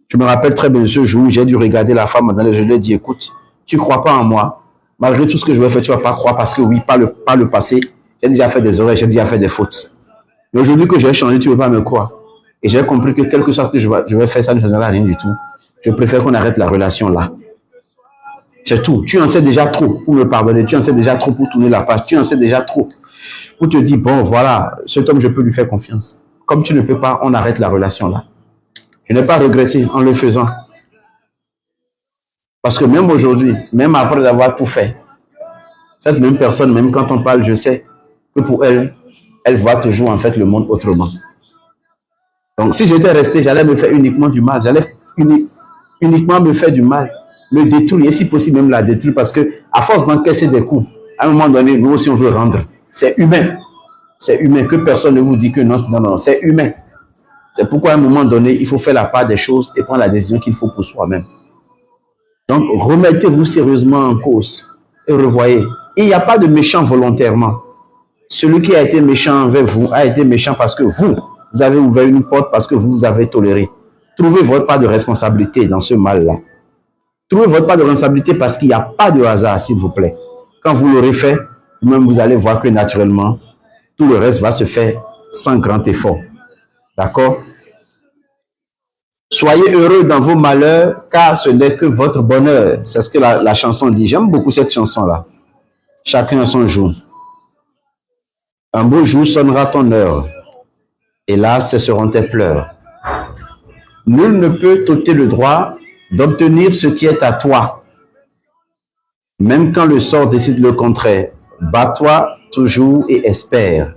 Je me rappelle très bien de ce jour où j'ai dû regarder la femme dans les yeux, je lui ai dit, écoute, tu ne crois pas en moi, malgré tout ce que je vais faire, tu ne vas pas croire parce que oui, par le passé, j'ai déjà fait des erreurs, j'ai déjà fait des fautes. Mais aujourd'hui que j'ai changé, tu ne veux pas me croire. Et j'ai compris que quelque chose que je vais faire, ça ne changera rien du tout. Je préfère qu'on arrête la relation là. C'est tout. Tu en sais déjà trop pour me pardonner. Tu en sais déjà trop pour tourner la page. Tu en sais déjà trop pour te dire, bon, voilà, cet homme, je peux lui faire confiance. Comme tu ne peux pas, on arrête la relation là. Je n'ai pas regretté en le faisant. Parce que même aujourd'hui, même après avoir tout fait, cette même personne, même quand on parle, je sais que pour elle, elle voit toujours en fait le monde autrement. Donc si j'étais resté, j'allais me faire uniquement du mal. J'allais uniquement me faire du mal, me détruire, et si possible même la détruire, parce que à force d'encaisser des coups, à un moment donné, nous aussi on veut rendre. C'est humain. C'est humain. Que personne ne vous dit que non, non, c'est humain. C'est pourquoi à un moment donné, il faut faire la part des choses et prendre la décision qu'il faut pour soi-même. Donc, remettez-vous sérieusement en cause et revoyez. Il n'y a pas de méchant volontairement. Celui qui a été méchant envers vous a été méchant parce que vous avez ouvert une porte parce que vous avez toléré. Trouvez votre part de responsabilité dans ce mal-là. Trouvez votre part de responsabilité parce qu'il n'y a pas de hasard, s'il vous plaît. Quand vous l'aurez fait, vous-même, vous allez voir que naturellement, tout le reste va se faire sans grand effort. D'accord? Soyez heureux dans vos malheurs, car ce n'est que votre bonheur. C'est ce que la chanson dit. J'aime beaucoup cette chanson-là. Chacun a son jour. Un beau jour sonnera ton heure. Et là, ce seront tes pleurs. Nul ne peut t'ôter le droit d'obtenir ce qui est à toi. Même quand le sort décide le contraire, bats-toi toujours et espère.